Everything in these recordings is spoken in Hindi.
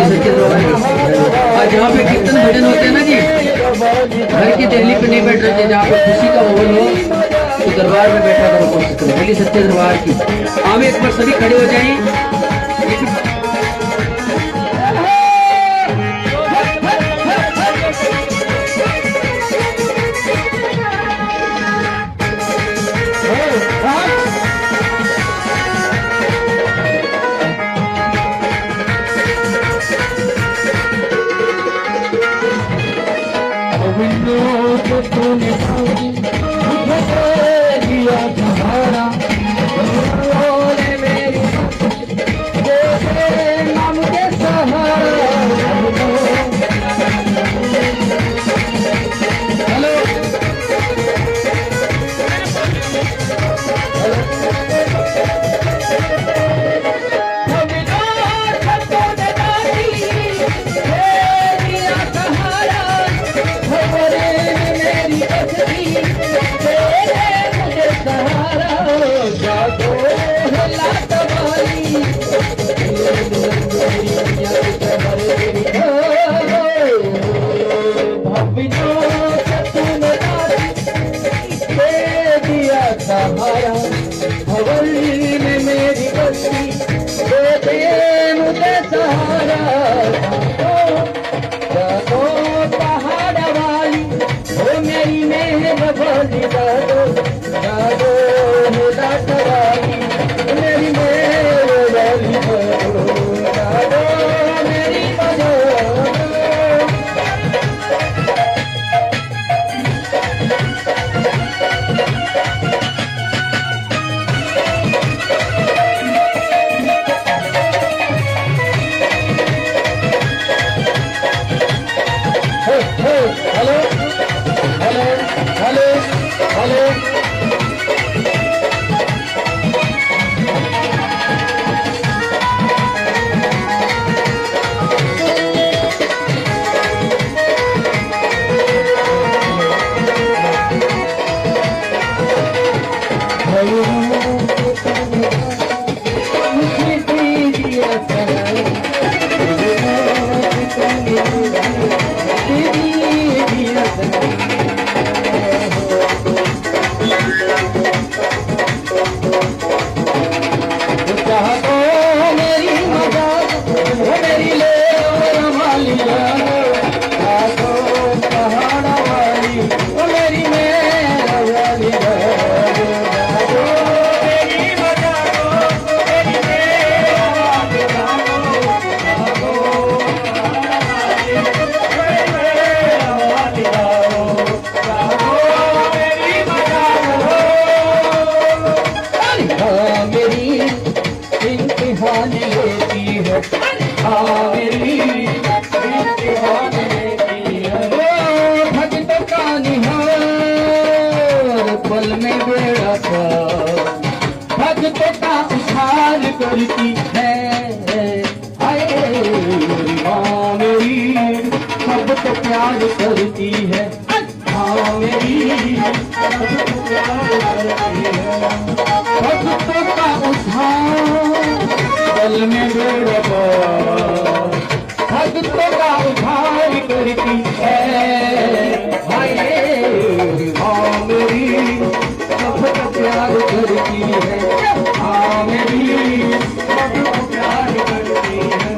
सच्चे दरबार की। और जहाँ पे कीर्तन भजन होते हैं ना जी, घर की दहली पे नहीं बैठ रहे, जहाँ पे खुशी का माहौल हो तो दरबार में बैठा करो, कोशिश करो। बोलिए सच्चे दरबार की। आप एक बार सभी खड़े हो जाइए। करती है, हाय माँ मेरी सबको प्यार करती है, माँ मेरी सबको प्यार करती है। भक्तों का उद्धार पल में बेड़ा पार, भक्तों का उद्धार करती है, हाय माँ मेरी सबको प्यार करती है, माँ मेरी सबको प्यार करती है।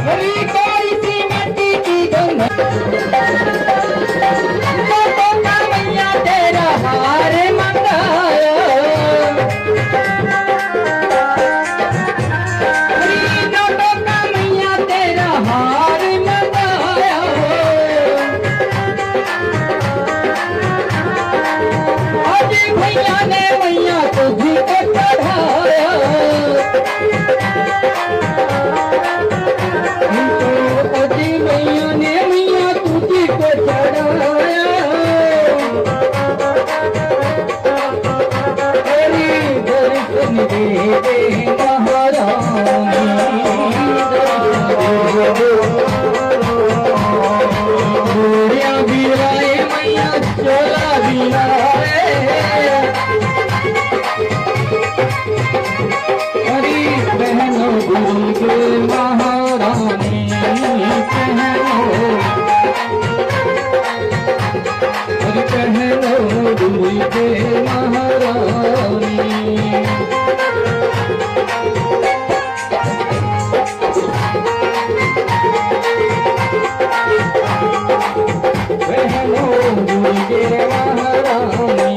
हरी कोई नोटों का मैया तेरा हार मंगाया, नोटों का मैया तेरा हार मंगाया, आज भैया ने मैया तुझी को चढ़ाया, अजी मैया ने मैया तुझी को चढ़ाया, हरि दर्शन दे दे महारानी, गोरिया भी लाए मैया चोला भी लाए, हरी बहनों गुरु के महारानी पहनो, हरी पहनो गुरु के महारानी, बहनों गुरु के महारानी।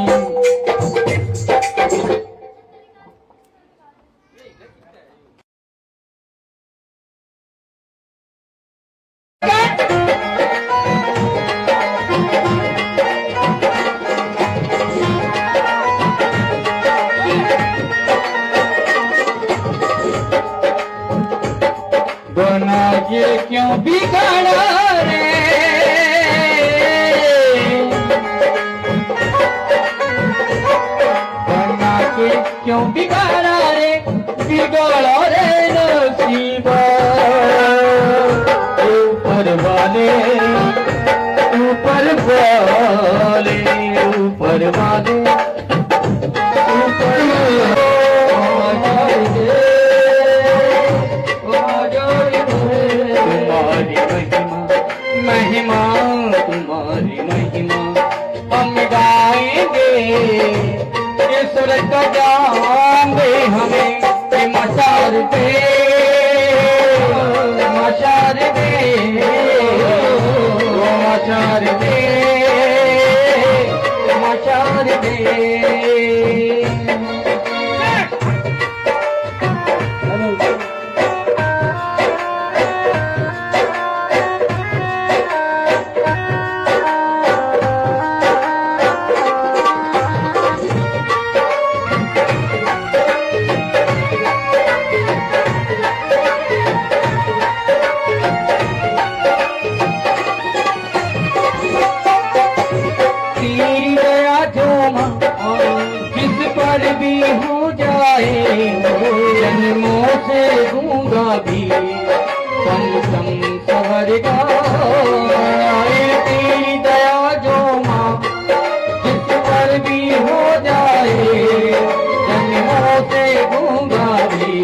बना के क्यों बिगाड़ा रे, बना के क्यों बिगाड़ा रे, बिगाड़ा रे नसीबा, ऊपर वाले ऊपर वाले ऊपर वाले ऊपर महिमा तुम्हारी महिमा हम गाएंगे, ईश्वर का जाएंगे हमें मचार दे, मचार दे, मचार दे, मचार दे। किस पर भी हो जाए जन्मों से गूंगा भी कम कम सवरगा, तेरी दया जो माँ किस पर भी हो जाए जन्मों से गूंगा भी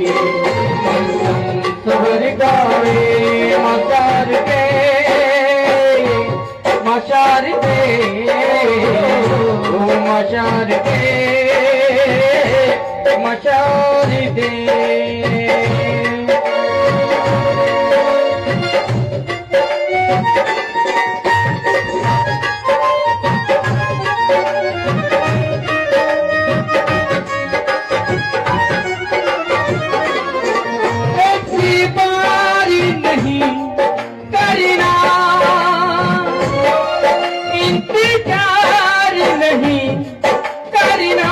कम कम सवरगा, मचार दे, मचार दे, मचार दे, मचार दे। ऐसी बारी नहीं करना, इंतजार नहीं करना,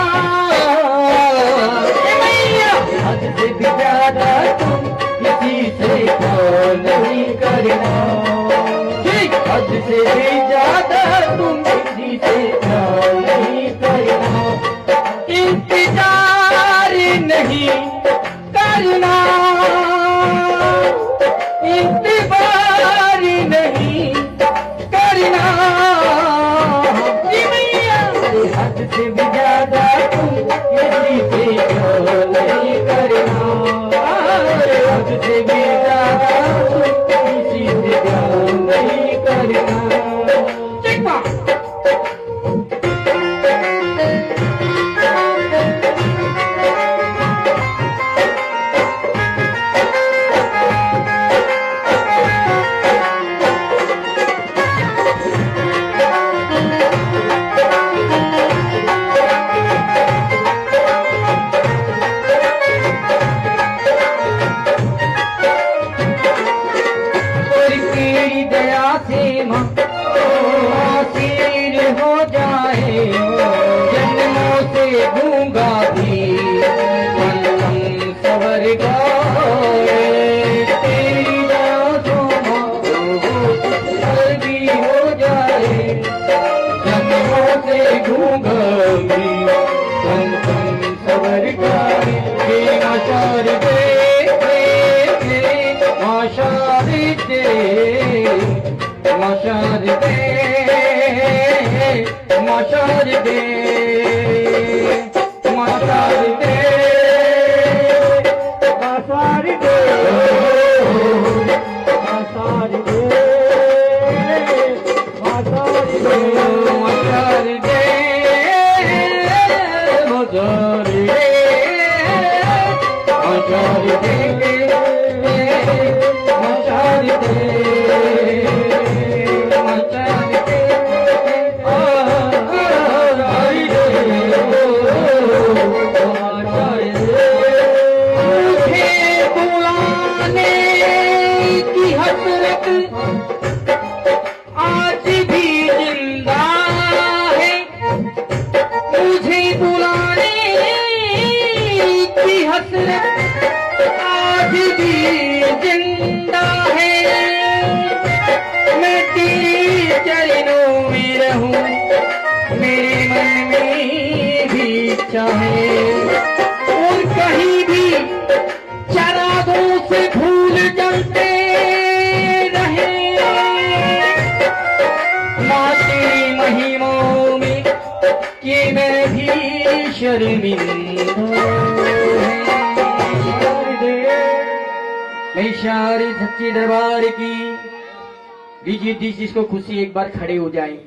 हद से भी ज्यादा तुम किसी से प्यार नहीं करना, ठीक हद से भी ज्यादा तुम किसी से प्यार नहीं करना, इंतजार नहीं करना, इंतजार नहीं करना, हद से भी ज्यादा तुम किसी से प्यार नहीं करना, हद से भी ज्यादा तुम किसी से प्यार नहीं करना। आसीमा सिर हो जाए जन्मों से गूंगा भी पलम सवर गाए तेरी यादों में भी हो जाए जन्मों से गूंगा भी पलम सवर गाए माशार दे माशार दे माशार दे माशार दे माशार दे माशार दे माशार दे माशार दे माशार दे माशार दे आज भी जिंदा है मुझे बुलाने की हसरत आज भी जिंदा है मैं तेरे चरणों में रहूं मेरे मन में भी चाहे और कहीं भी चरागों से फूल जलते रहे माँ तेरी महिमाओं में कि मैं भी शर्मिंदा मैं शायरी सच्ची दरबार की बीजी जिसको खुशी एक बार खड़े हो जाए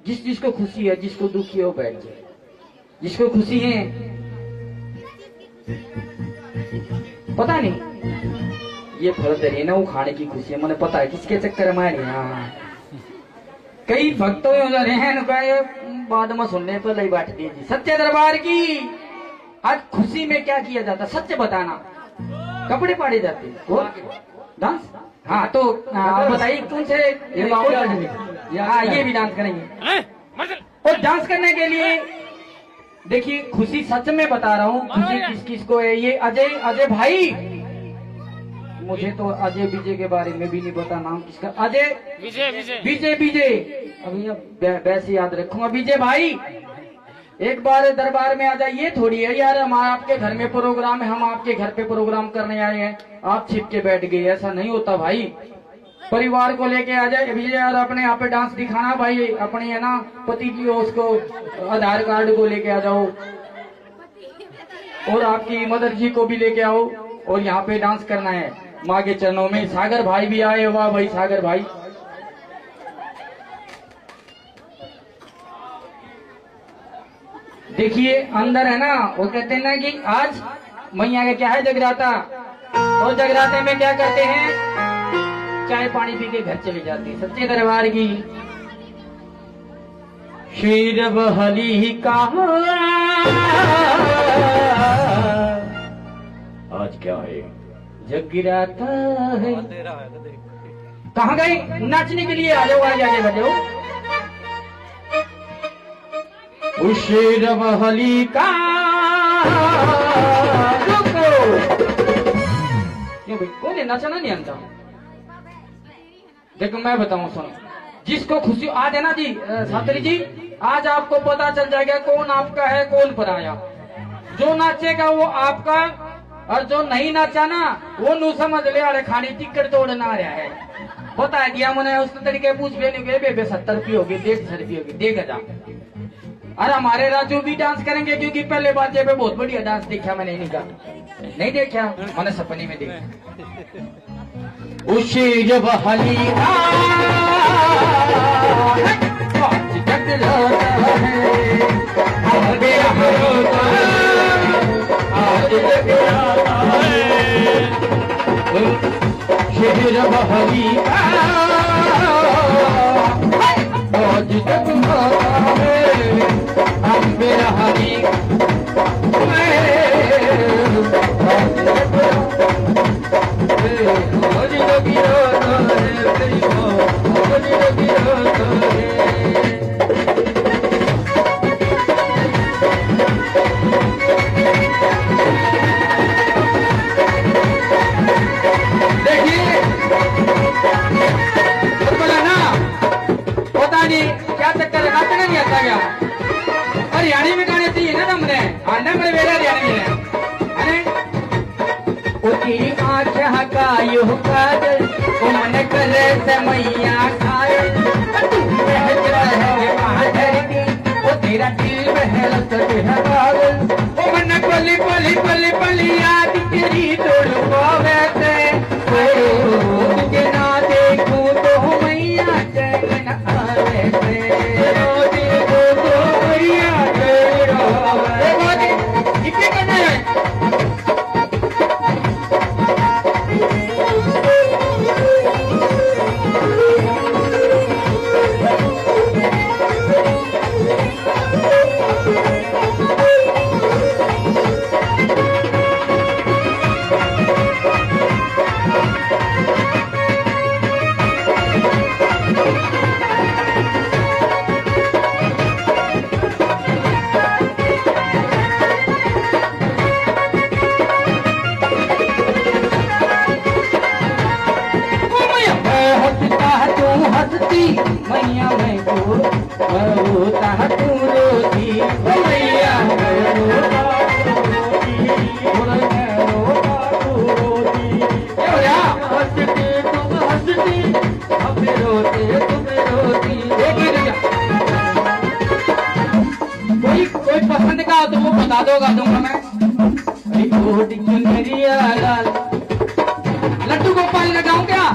जिसको खुशी है जिसको दुखी हो बैठ जाए जिसको खुशी है पता नहीं ये फल दे ना वो खाने की खुशी है मैंने पता है किसके चक्कर में यहाँ कई भक्तों में उधर हैं बाद में सुनने पर लई बांट दीजिए सच्चे दरबार की आज खुशी में क्या किया जाता सच बताना कपड़े पाड़े जाते डांस हाँ तो बताइए कौन से ये भी डांस करेंगे और डांस करने के लिए देखिए खुशी सच में बता रहा हूँ खुशी किस किस को है ये अजय भाई मुझे तो अजय विजय के बारे में भी नहीं पता नाम किसका अजय विजय अभी वैसे याद रखूंगा विजय भाई एक बार दरबार में आ जाइए थोड़ी है यार हम आपके घर में प्रोग्राम है हम आपके घर पे प्रोग्राम करने आए हैं आप छिप के बैठ गए ऐसा नहीं होता भाई परिवार को लेके आ जाए विजय यार अपने यहाँ पे डांस दिखाना भाई अपनी है ना पति की उसको आधार कार्ड को लेके आ जाओ और आपकी मदर जी को भी लेके आओ और यहाँ पे डांस करना है माँ के चरणों में सागर भाई भी आए वाह भाई सागर भाई देखिए अंदर है ना वो कहते हैं ना कि आज मैया का क्या है जगराता और जगराते में क्या करते हैं चाय पानी पी के घर चले जाते हैं सच्चे दरबार की शेर बहली का आज क्या है जगराता है कहाँ गए नाचने के लिए आ जाओ आगे बजाओ शेर बहली का क्यों भाई कोई नाचना नहीं आता देखो मैं बताऊं सुनो जिसको खुशी आज है ना जी छात्री जी आज आपको पता चल जाएगा कौन आपका है कौन पराया जो नाचेगा वो आपका और जो नहीं नाचा ना वो नू समझ ले अरे खानी टिकट तोड़ना रहा है बता दिया मैंने उस तरीके पूछ भी नहीं गए 70 रुपये होगी 150 रुपये होगी देगा जा अरे हमारे राजू भी डांस करेंगे क्योंकि पहले बाजे पे बहुत बढ़िया डांस देखा मैंने इन्हीं का नहीं देखा मैंने सपने में देखा उसे जब हली शहर बहली आज तक मेरा हरी आज क्या चक्कर है नाचना नहीं आता क्या हरियाणी में गाने चाहिए ना तुमने आना मेरे बेटा हरियाणी में अरे ओ तेरी आँख का यो काजल ओ मन करे से मैया खाए तू बहरा है माधर की ओ तेरा दिल बहल सके है पागल ओ मन पली पली पली पली याद तेरी तोड़ पावे से तुझे ना देखूं तो मैया चैन आवे से मैया मैं तो रोता तू रोती मैया मैं रोता तू रोती हंसती तुम हंसती हम रोते तुम रोती कोई पसंद का तो वो बता दोगा दूंगा मैं लड्डू गोपाल लगाऊं क्या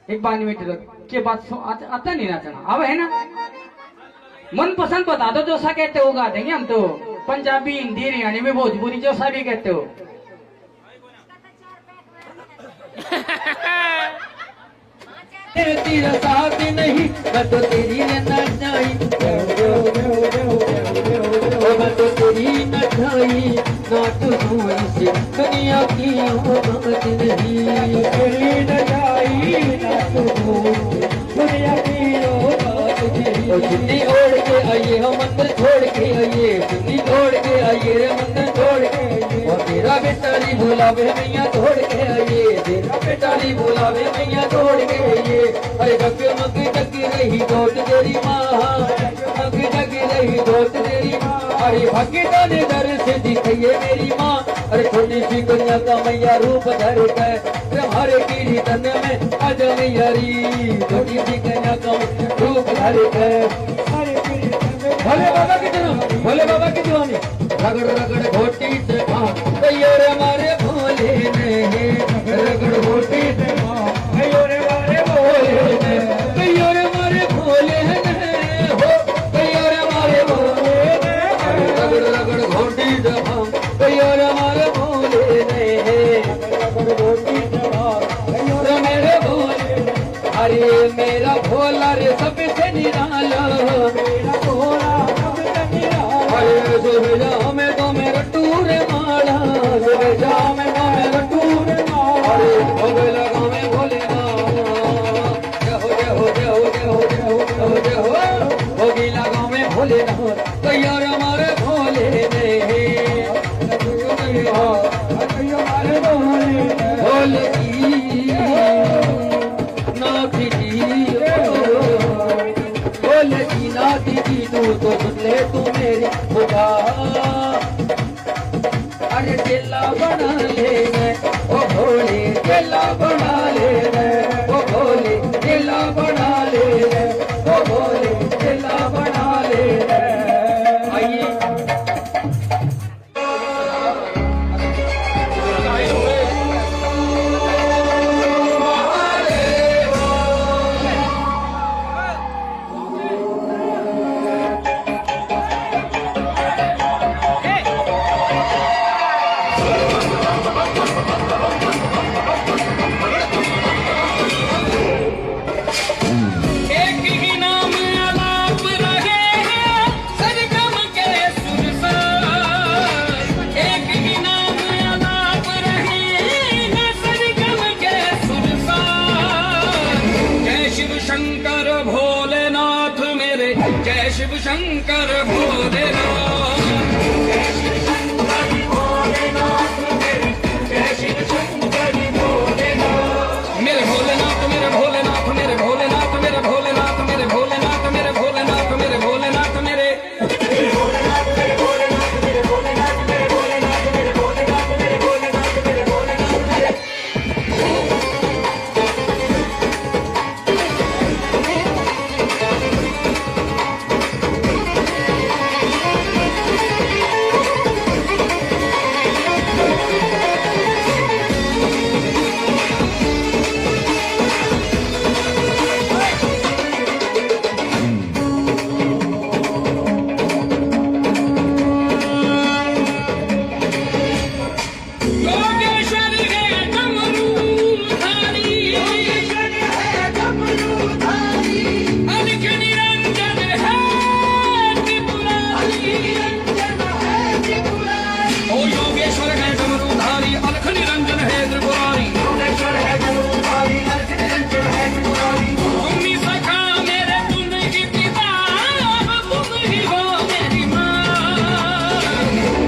एक बार मीटर के बाद आता नहीं नाचना अब है ना मन पसंद बता दो जो सा कहते हो गा देंगे हम तो पंजाबी हिंदी हरियाणी में भोजपुरी जो सा भी कहते हो तेरा साथ नहीं मैं तो तेरी नचाई मैं तो तेरी नचाई ना तो हुई से दुनिया की बात नहीं तेरी नचाई ना तो दुनिया की बात नहीं चुन्नी ओढ़ के आइए हम मंदिर छोड़ के आइए चुन्नी ओढ़ के आइए रे मंदिर छोड़ के आइए और तेरा बेटाली बुलावे मैया छोड़ के आइए तेरा बेटाली बुलावे मैया छोड़ के आइए अरे जगमग जगी रही जोत तेरी माँ जगमग जगी रही जोत तेरी माँ अरे भगता ने दर से दिखाइए मेरी माँ अरे छोटी सी कन्या का मैया रूप धर के हमारे पीढ़ी तन में आज मैयारी छोटी सी कन्या का रूप धर के भोले बाबा की जवानी रगड़ रगड़ घोटी से माँ तैयार हमारे भोले ने रगड़ घोटी से माँ तैयार हमारे भोले ने तैयार हमारे भोले ने हो तैयार हमारे भोले ने रगड़ रगड़ घोटी से माँ तैयार हमारे भोले ने रगड़ घोटी से माँ तैयार मेरे भोले अरे मेरा भोला रे सबसे निराला मेरा भोला अरे सुबह हमें तो मेरा टूर माला सुबह हमें तो मेरा टूर माला अरे भोले लगा में भोले भोगी लगा में भोले तैयार हमारे भोले ने भोले की नाथी भोले की नाथ शिव शंकर भोलेनाथ मेरे भोलेनाथ मेरे भोलेनाथ मेरे भोलेनाथ मेरे भोलेनाथ मेरे भोलेनाथ मेरे भोलेनाथ मेरे भोलेनाथ मेरे योगेश्वर है डमरूधारी अलख निरंजन है त्रिपुरारी ओ योगेश्वर है डमरूधारी अलख निरंजन है त्रिपुरारी तुम ही सखा मेरे तुम ही पिता तुम ही हो मेरी माँ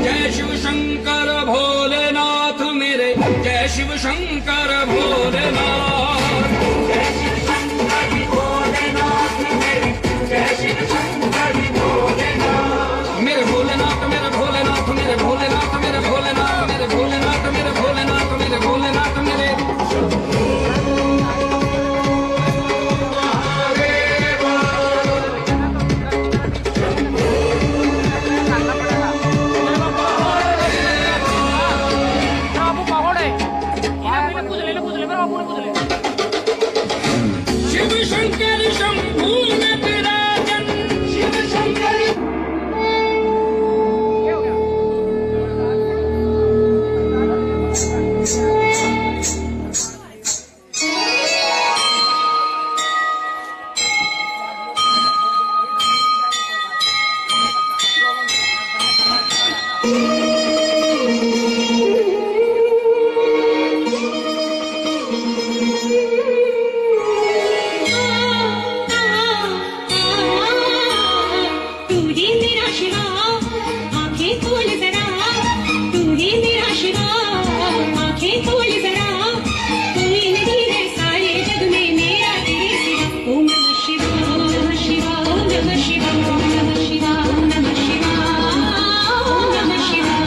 जय शिव शंकर भोलेनाथ मेरे जय शिव शंकर भोलेनाथ मेरे भोलेनाथ मेरे भोलेनाथ मेरे भोलेनाथ मेरे भोलेनाथ मेरे भोलेनाथ मेरे भोलेनाथ मेरे भोलेनाथ मेरे शिव शंकर शंभू नटराजन शिव शंकर तू ही मेरा शिवा आंखें खोल जरा तू ही मेरा शिवा आंखें खोल जरा कोई नहीं है सारे जग में मेरा तेरे सिवा ओम नमः शिवा ओम नमः शिवा ओम नमः शिवा ओम नमः शिवा ओम नमः शिवा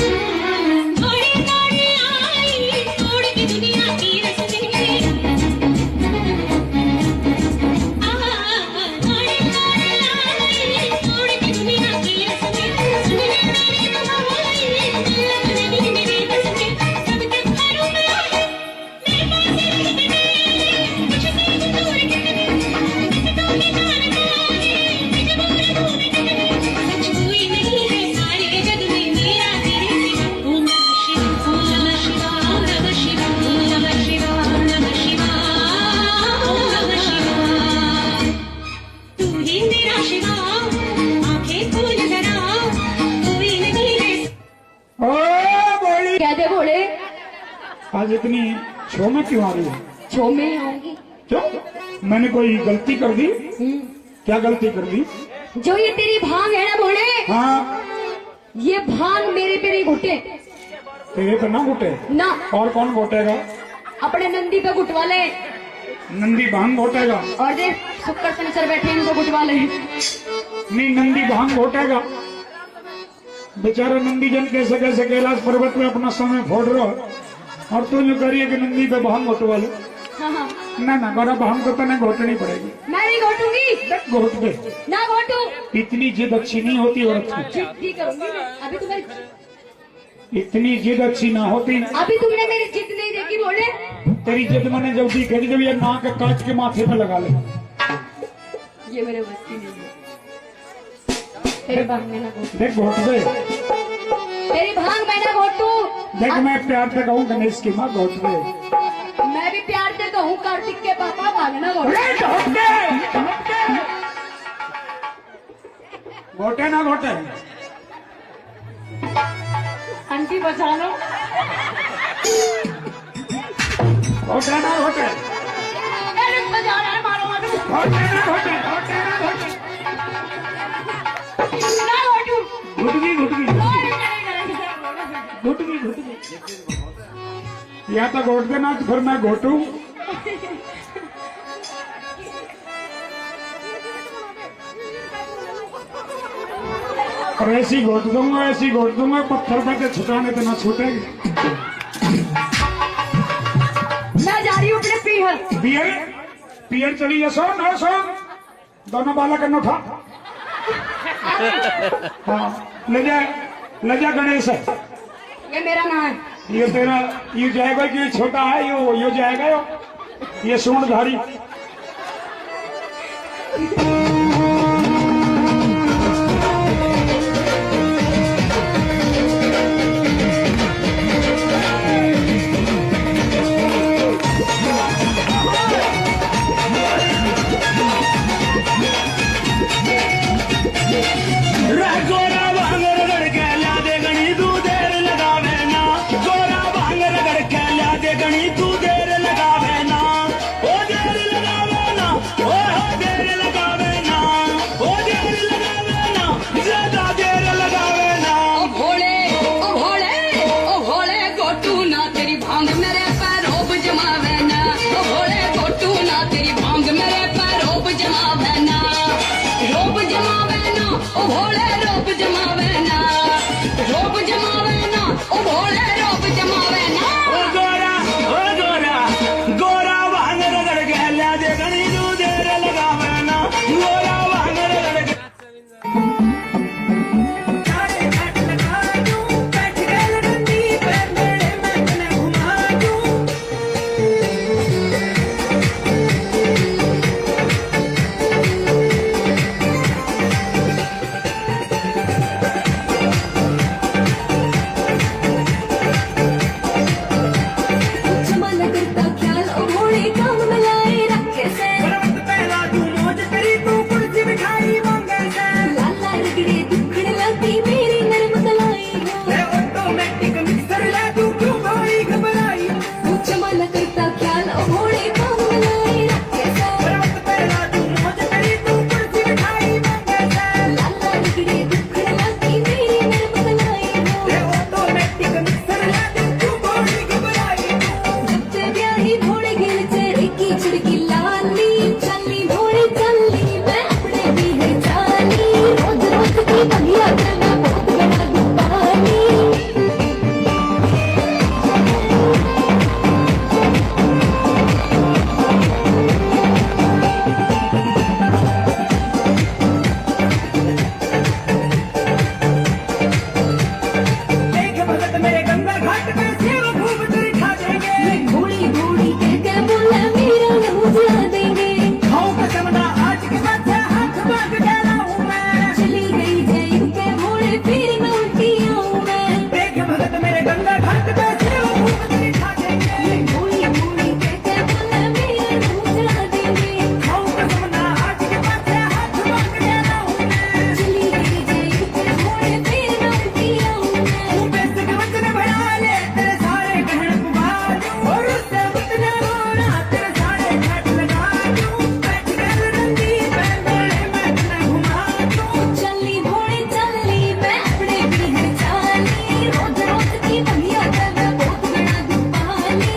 थोड़ी थोड़ी आई छोड़ के दुनिया की रस्ते थोड़ी थोड़ी आई छोड़ के दुनिया की रस्ते सुन ले मेरी दुआएं लग नहीं मेरे बस में सबके घरों में आए मेरे पास रह के मुझसे दूर कितने किसको ही जान पाए मुझे बोल दूर कितने सच कोई नहीं है सारे जग में मेरा तेरे सिवा ओम नमः शिवा ओम नमः शिवा ओम नमः शिवा ओम नमः शिवा ओम नमः शिवा तू ही मेरा शिवा आंखें खोल जरा कोई नहीं है ओ बोली क्या दे भोले आज इतनी छो में क्यों आ रही है? छो में आऊंगी क्यों? मैंने कोई गलती कर दी? क्या गलती कर दी? जो ये तेरी भांग है ना भोले हाँ, ये भांग मेरे पे नहीं घुटे तेरे पे ना घोटे ना और कौन घोटेगा? अपने नंदी पे घुटवा ले नंदी भांग घोटेगा? और देख शुक्र शनिचर बैठे इनको घुटवा ले नहीं, नंदी भांग घोटेगा। बेचारा नंदी जन कैसे कैसे कैलाश पर्वत में अपना समय फोड़ रहा है, और तू जो करिए कि नंदी पे भांग घोटवा लो। हाँ हाँ ना ना, बड़ा भांग तो तने घोटनी पड़ेगी। मैं नहीं घोटूंगी घोट दे, ना घोटू इतनी जिद अच्छी नहीं होती औरत की। ठीक करूंगी मैं अभी तुम्हारी इतनी जिद अच्छी ना होती। अभी तुमने मेरी जिद नहीं देखी भोले तेरी जिद मैंने जब दिखेगी जब ये नाक काट के माथे पे लगा ले। ये मेरे बस की नहीं है तेरी भांग में ना घोटू देख घोट दे, तेरी भांग में ना घोटू देख मैं प्यार से कहूँ गणेश की माँ घोट दे। मैं भी प्यार से कहूँ भागना घोटे अरे घोटे घोटे ना घोटे आंटी बचा लो घोटे ना घोटे अरे बजा रहा है मारो मारो घोटे ना घोटे घोटे ना घोटे ना घोटू घुटगी घुटगी अरे नहीं करेंगे घुटगी घुटगी या तो घोट देना तो फिर मैं घोटू और ऐसी घोट दूंगा पत्थर पे के छुटाने तो ना छूटेगी मैं जा रही हूँ अपने पीहर बियर पियर चली सो न सो दोनों बाला का उठा हाँ ले जा गणेश है ये मेरा नाम है ये तेरा ये जाएगा कि ये छोटा है ये जाएगा ये सूंडधारी गोरा भांगर गड़के ला दे गणी तू देर लगावे ना गोरा भांगर गड़के ला दे गणी तू देर लगावे ना ओ देर लगावे ना ओ देर लगावे ना ओ देर लगावे ना ज्यादा देर लगावे ना ओ भोले गोटू ना तेरी भांग मेरे पैरों पे जमावे ना ओ भोले गोटू ना तेरी भांग मेरे पैरों पे जमावे ना रोब जमावे ना ओ भोले रोब जमावे ना रोब जमावे ना ओ भोले रोब जमावे ना ओ गोरा गोरा भांगर गड़के ला दे गणी तू देर लगावे ना गोरा भांगर गड़के जमाना करता ख्याल ओ घोड़े काम में लाए रखे से लाला रगड़े दुखड़ लाती मेरी नरम कलाई हो जमाना करता ख्याल ओ घोड़े काम में लाए रखे से लाला रगड़े दुखड़ लाती मेरी नरम कलाई हो जब से ब्याही घोड़े गिर चढ़ी की छिड़की लाली चली घोड़े चली मैं अपने भी है चाली रोज रोज की बगिया करना बहुत बड़ा दुपानी मैं घोड़ी घोड़ी कह के बोला मेरा नाम जला देंगे चली गई जैन के घोड़े फिर मैं उल्टी आऊं मैं घोड़ी घोड़ी कह के बोला मेरा नाम जला देंगे चली गई जैन के घोड़े फिर मैं उल्टी आऊं मैं चली घोड़े चली मैं अपने भी है चाली रोज रोज की बगिया करना बहुत बड़ा दुपानी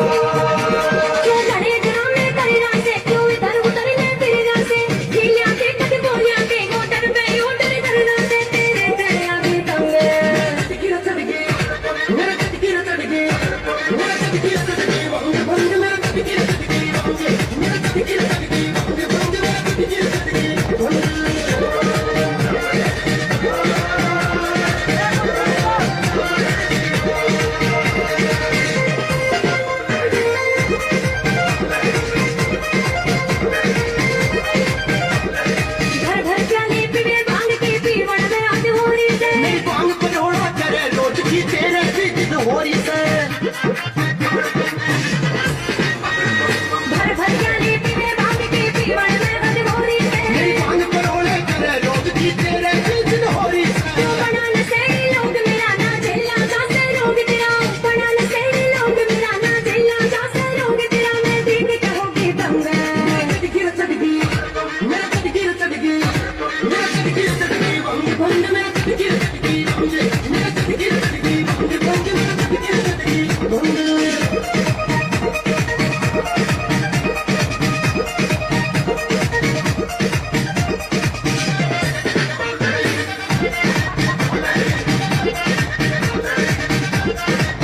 क्यों लड़े ड्रामे करे रासे क्यों इधर उधर ले फिर रासे ढीलिया के कद बोलिया के गोटर पे गोटर इधर रासे तेरे तेरे आगे तंगे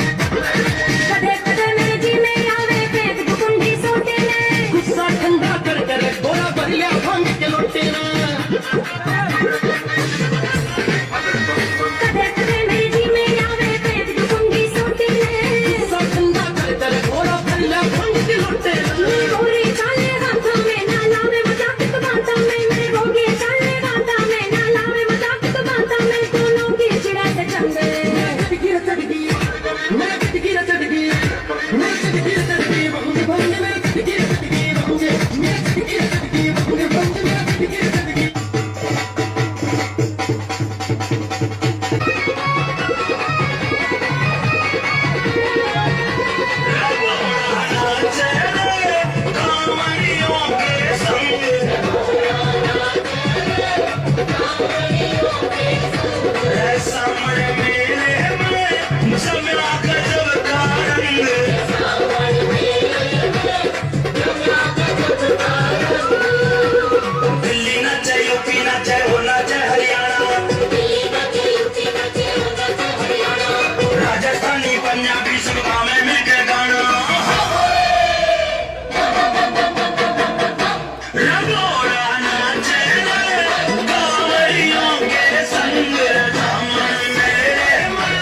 कदे कदे मेरे जी में आवे पेट कुंडी सोटे ने गुस्सा ठंडा कर कर गोरा भर लिया भांग के लोटे ना कदे कदे मेरे जी में आवे पेट कुंडी सोटे ने गुस्सा ठंडा कर कर गोरा भर लिया भांग के लोटे ना गोरी चाले गाता में ना लावे मजाक तो बाता में मेरे गोगी चाले गाता में ना लावे मजाक तो बाता में दोनों की चिड़ा से चंगे राजस्थानी पंजाबी सब में मिलकर गाना रगोड़ा नाचे कांवरियों के संग दामन मेरे मन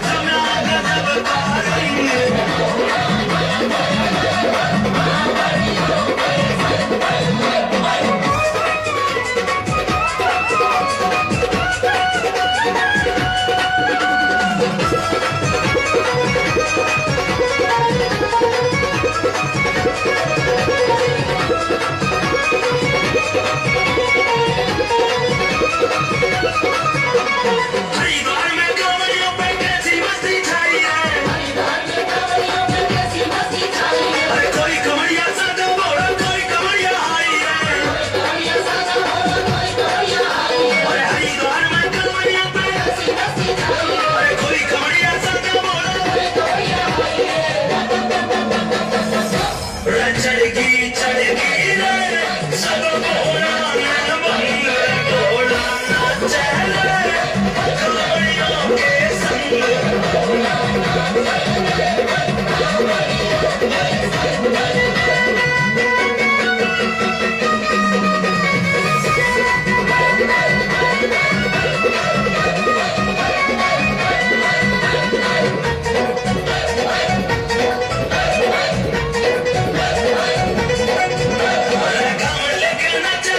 जमा गजब का रंग हरिद्वार में कांवरियों पे कैसी मस्ती छाई है अरे कोई कमरिया साथ बोला कोई कमरिया आई है अरे हरिद्वार में कांवरियों पे अरे कोई कमरिया साथ बोला चढ़गी चढ़गी रे सब बोला मैं बंग बोला नाचे रे कांवरियों के संग गाँव लेके नाचे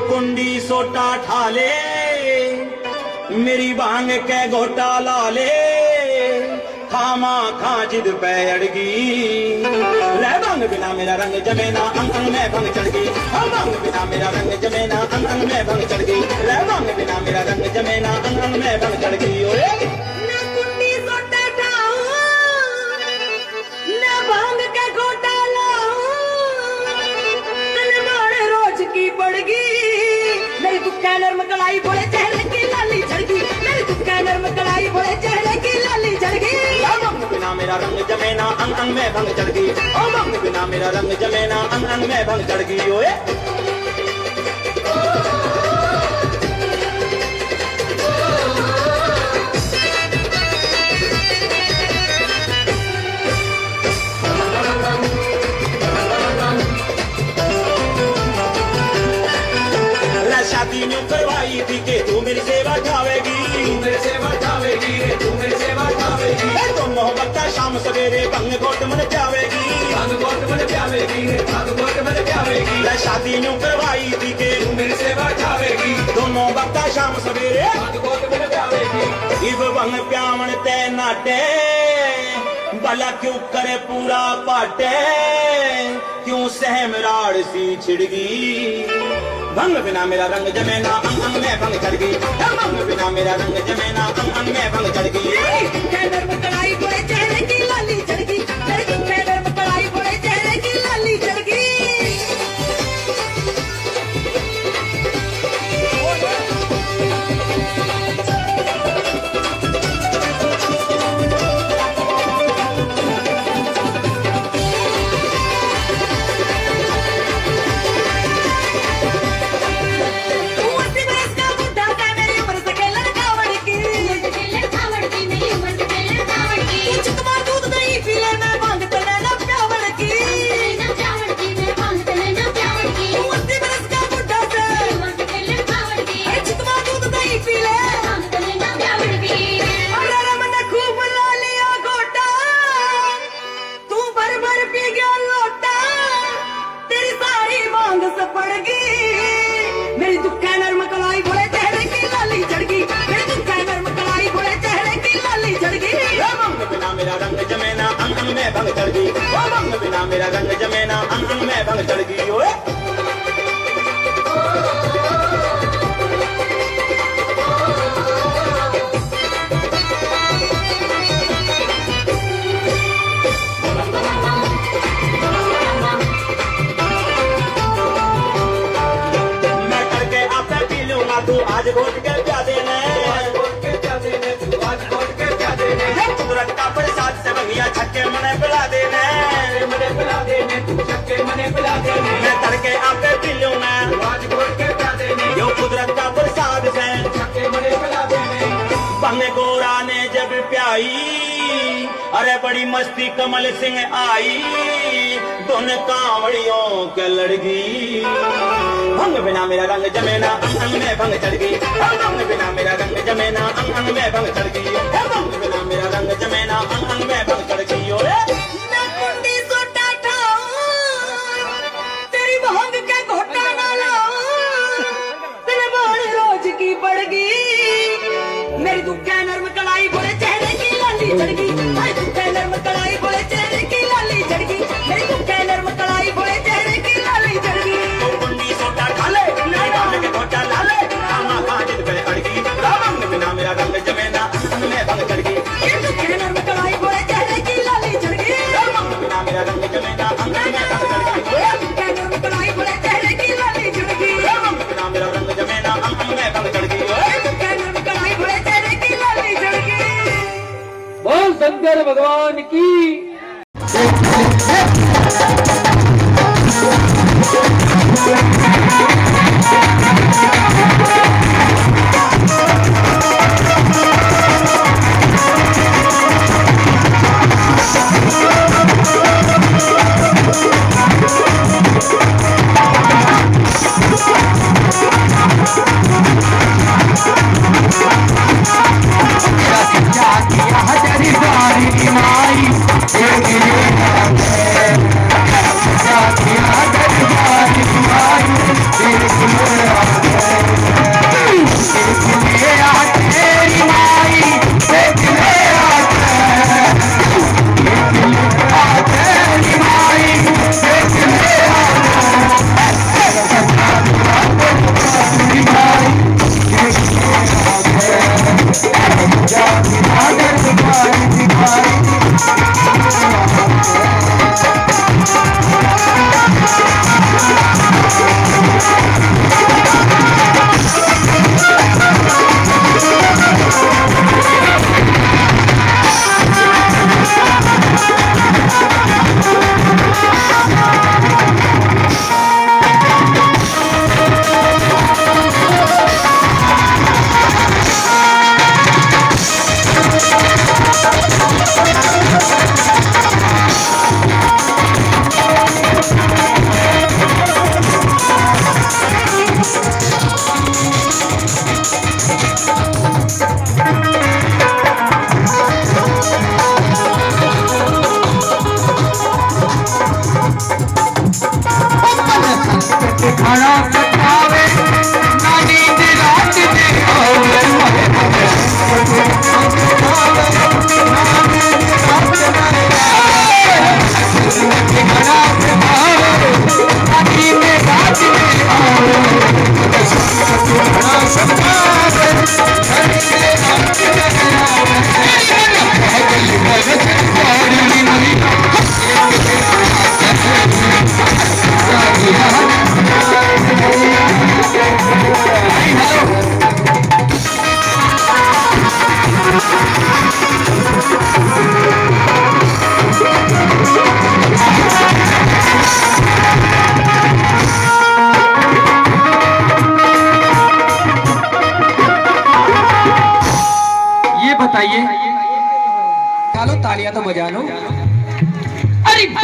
कुंडी सोटा ठाले मेरी भांग के घोटा लाले खामा खा जिद पे अड़गी ले भांग बिना मेरा रंग जमेना अंग अंग में भंग चढ़ गई भांग बिना मेरा रंग जमेना अंग अंग में भंग चढ़ गई ले भांग बिना मेरा रंग जमेना अंग अंग में भंग चढ़ गई ओए ना कुंडी सोटा ठाऊं ना भांग के घोटा लाऊं तलवार रोज की पड़गी मेरी दुक्का नरम कलाई बोले चेहरे की लाली झड़गी मेरी दुक्का नरम कलाई बोले चेहरे की लाली झड़गी भांग बिना मेरा रंग जमेना अंग अंग में भंग चढ़ गई ओ भांग बिना मेरा रंग जमेना अंग अंग में भंग चढ़ गई ओए शादी न्यू करवाई थी कि तू मेरी सेवा ठावेगी तू मेरी सेवा ठावेगी तू मेरी सेवा ठावेगी तो मोहब्बत का शाम सवेरे भंग घोट मन प्यावेगी भंग घोट मन प्यावेगी भंग घोट मन प्यावेगी शादी न्यू करवाई थी कि तू मेरी सेवा ठावेगी तो मोहब्बत का शाम सवेरे भंग घोट मन प्यावेगी इब भंग प्यावन ते नाटे भला क्यों करे पूरा पाटे क्यों सहम राड़ सी छिड़गी भंग बिना मेरा रंग जमेना अंग अंग में भंग चढ़ गई भंग बिना मेरा रंग जमेना अंग अंग में भंग चढ़ गई कलाई बोले चेहरे की लाली झड़गी मेरी दुक्का नरम कलाई बोले चेहरे की लाली झड़गी मेरी दुक्का नरम कलाई बोले चेहरे की लाली झड़गी मेरी दुक्का नरम कलाई बोले चेहरे की लाली झड़गी भंग बिना मेरा रंग जमेना अंग अंग में भंग चढ़ गई भंग बिना मेरा रंग जमेना अंग अंग में भंग चढ़ गई ओए तू आज घोट के प्या देने कुदरत का प्रसाद से भैया छक्के मने पिला देने मैं तड़के आपे पी लूं मैं यो कुदरत का प्रसाद से बंगे गोरा ने जब प्याई अरे बड़ी मस्ती कमल सिंह आई दोनों कांवड़ियों के लड़गी भंग बिना मेरा रंग जमेना अंग अंग में भंग चढ़ गई भंग बिना मेरा रंग जमेना अंग अंग में भंग चढ़ गई भंग बिना मेरा रंग जमेना अंग अंग में भंग चढ़ गई ओए ना कुंडी सोटा ठाऊं तेरी भांग के घोटा ना लाऊं तलवार रोज की पड़गी मेरी दुक्का नरम कलाई बोले चेहरे की लाली झड़गी मेरी दुक्का नरम कलाई बोले चेहरे की लाली झड़गी मेरी दुक्का नरम कलाई बोले चेहरे की लाली झड़गी तो कुंडी सोटा ठाले भांग के घोटा लाले खामा खा जिद पे अड़गी भंग बिना मेरा रंग जमेना अंग अंग में भंग चढ़ गई मेरी दुक्का नरम कलाई बोले चेहरे की लाली झड़गी भंग बिना मेरा रंग जमेना अंग अंग में भंग चढ़ गई दुक्का नरम कलाई बोले चेहरे की लाली झड़गी भंग बिना मेरा रंग जमेना अंग अंग में भंग चढ़ गई दुक्का नरम कलाई बोले चेहरे की लाली झड़गी बोल शंकर भगवान की हजारी माई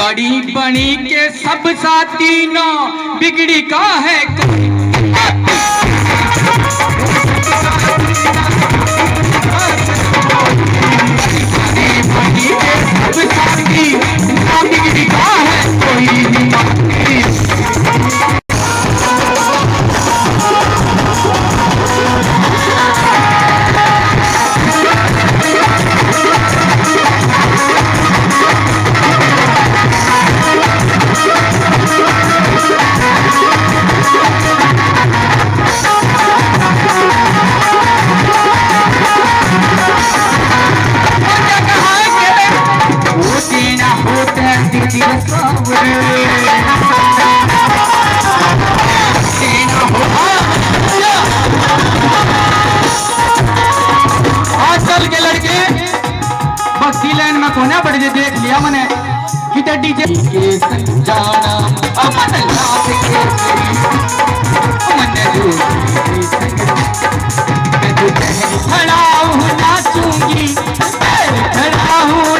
बड़ी बनी के सब साथी ना बिगड़ी का है कोई। बड़ी के सब साथी ना बिगड़ी का है कोई। आजकल के लड़के भक्ति लाइन में कोने पड़ जे देख लिया मैंने कि डीजे के संग जाना अमन लाख के अमन मैं तो खड़ा हूँ नाचूंगी खड़ा हूँ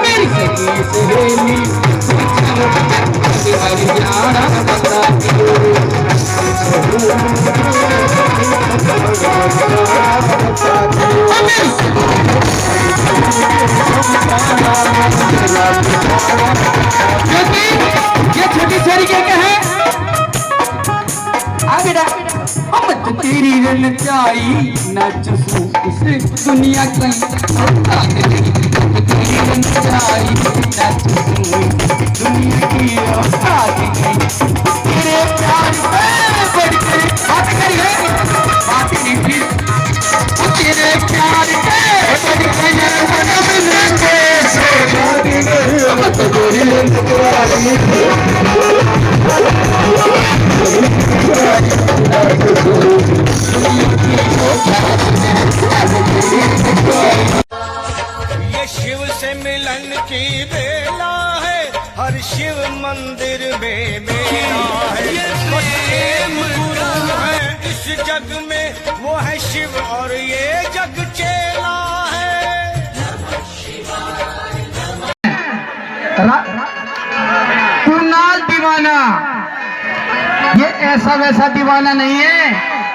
मेरी सखी सहेली ये छोटी छोरी क्या है हम तेरी रनचाई नाचू उसे दुनिया कहीं तेरी रनचाई नाचू दुनिया की औकात नहीं तेरे प्यार पे बढ़कर बात करिए बात नहीं फिर तेरे प्यार पे ये शिव से मिलन की बेला है, हर शिव मंदिर में मेला है। ये प्रेम गुरु है इस जग में, वो है शिव और ये जग चेला है। कुणाल दीवाना ये ऐसा वैसा दीवाना नहीं है।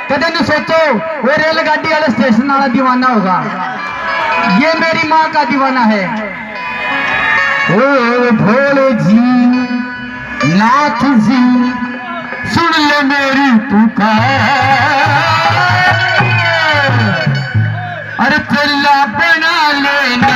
कदे न सोचो वो रेलगाड़ी वाले स्टेशन वाला दीवाना होगा। ये मेरी माँ का दीवाना है। ओ भोले जी नाथ जी सुन ले मेरी पुकार, अरे चल्ला बना लेना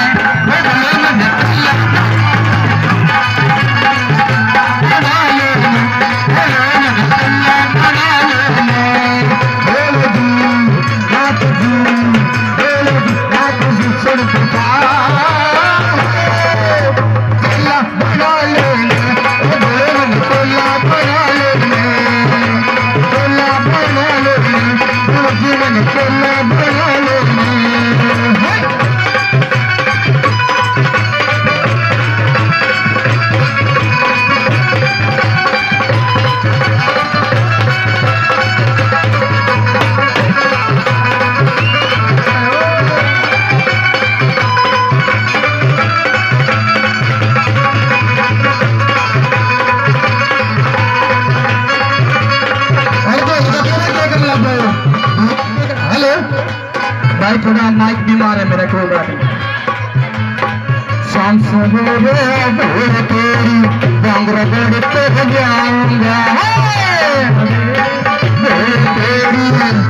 भाई थोड़ा माइक बीमार है मेरा, कोई बात नहीं। शाम सवेरे भोर तेरी बांगरा गढ़ते जाऊंगा, तेरी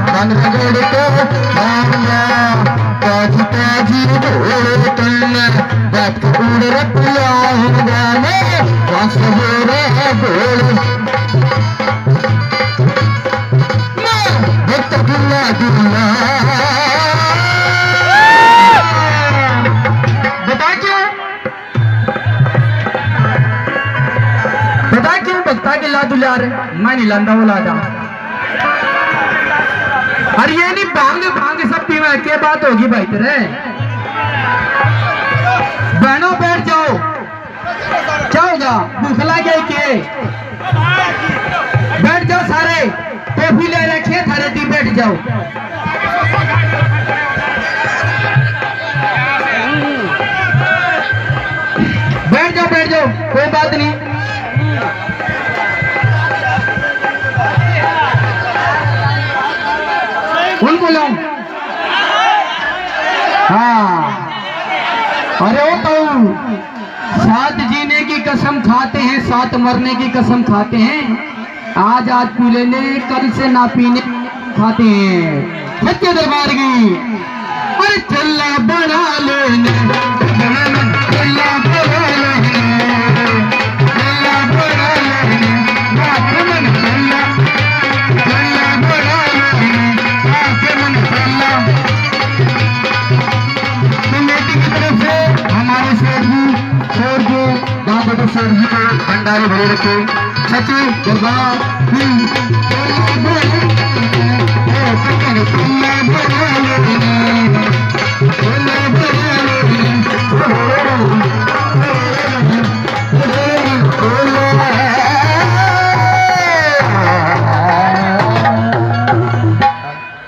बांगरा गढ़ते जाऊंगा, ताजी ताजी भोर तन्ने बात उड़ रख लाऊंगा मैं। शाम सवेरे भोर दुल्ला दुल्ला बता क्यों बता के ला दुलार। मैं मैं नहीं लंदा बोला जा। अरे ये नहीं भांग भांग सब पीवा क्या बात होगी भाई तेरे। बहनों बैठ जाओ, क्या होगा भूख लगी के बैठ जाओ सारे, टोपी ले रखिए थारे दी बैठ जाओ। बैठ जाओ कोई बात नहीं। उनको लो। हाँ अरे वो तो साथ जीने की कसम खाते हैं, साथ मरने की कसम खाते हैं। आज पी लेने कल से ना पीने खाते हैं। सच्चे दरबार की अरे चल्ला बना लेने चल्ला बना लेने चल्ला बना लेने मन चल्ला चल्ला बना लेने मन चल्ला। कमेटी की तरफ से हमारे सर जी दादा तो सर जी का भंडारे भरे रखे सच्चे दरबार की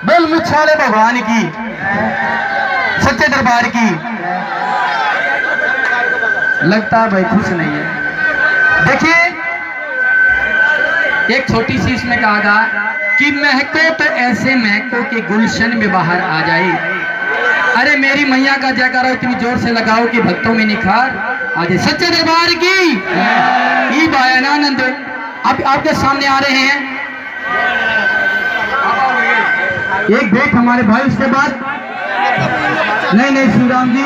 बोल मुछाले भगवान की सच्चे दरबार की। लगता है भाई खुश नहीं है। देखिए एक छोटी सी इसमें कहा था कि महको तो ऐसे महको के गुलशन में बाहर आ जाए। अरे मेरी मैया का जयकारा इतनी जोर से लगाओ कि भक्तों में निखार आ जाए। सच्चे दरबार की ई बायानंद अब आपके सामने आ रहे हैं। एक भेंट हमारे भाई उसके बाद नहीं श्री राम जी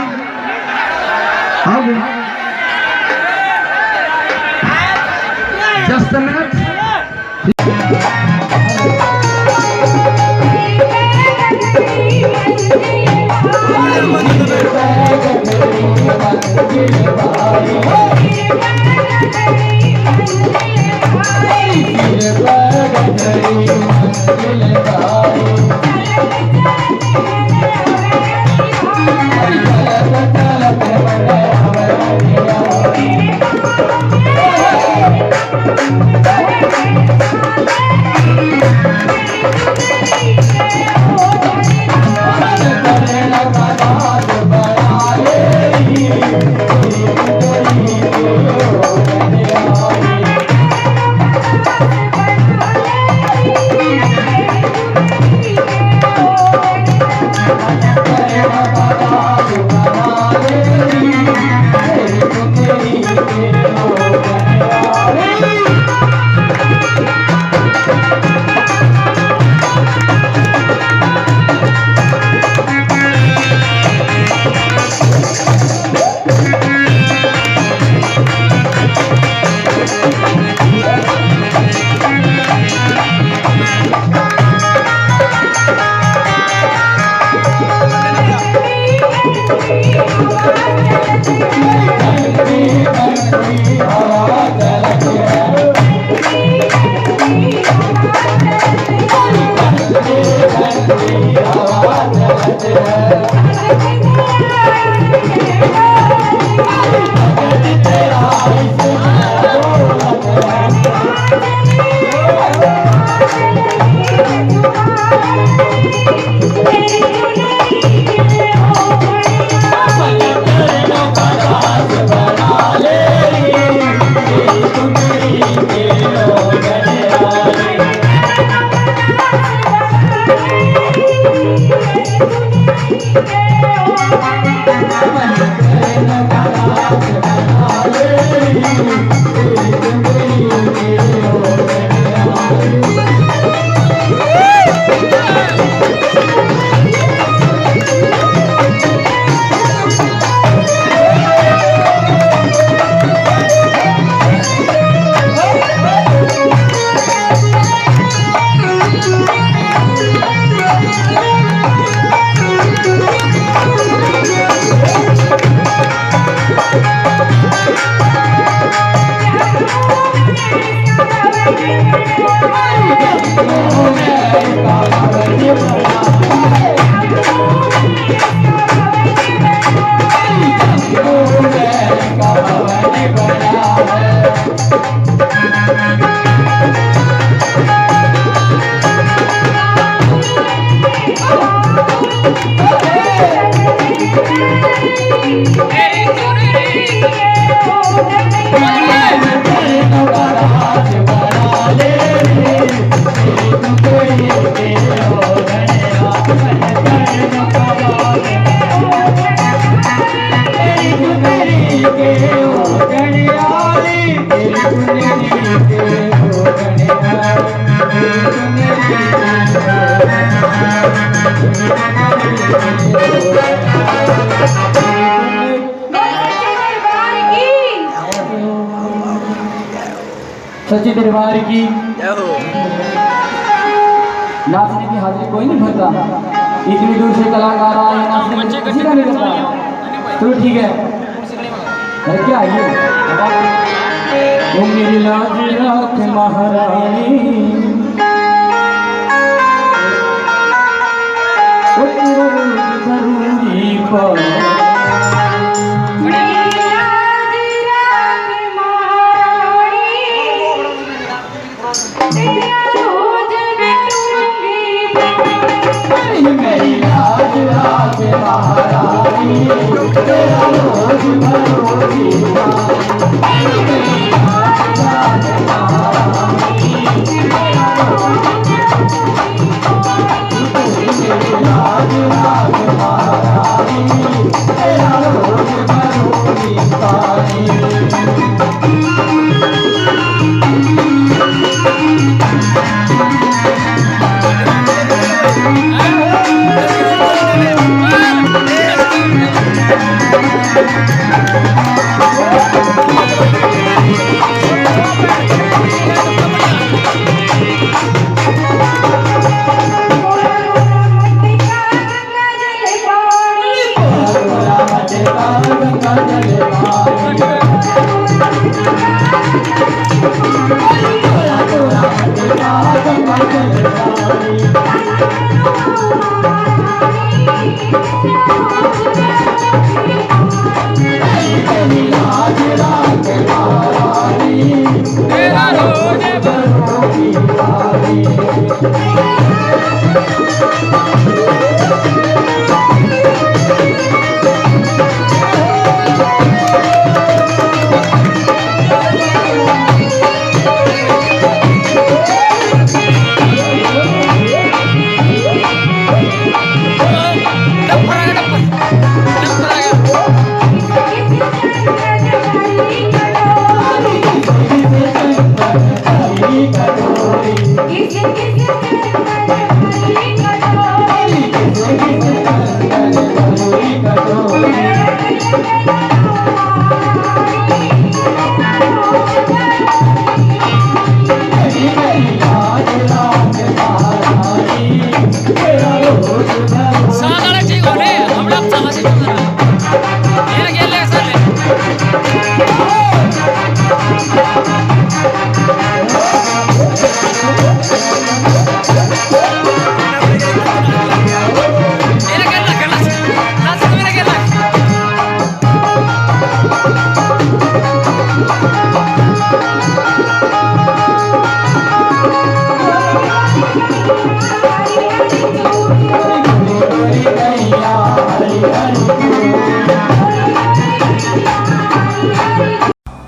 अब जस्ट अ मिनट। सच्चे दरबार की नाचने की हाजिरी कोई नहीं भरता। इतनी दूर से कलाकार आए नाचने में किसी का नहीं करता। तो ठीक है, अरे क्या है वो मेरी लाज रात महारानी, वो तेरा जरूरी पर मेरी लाज रात महारानी, तेरा रोज भरोगी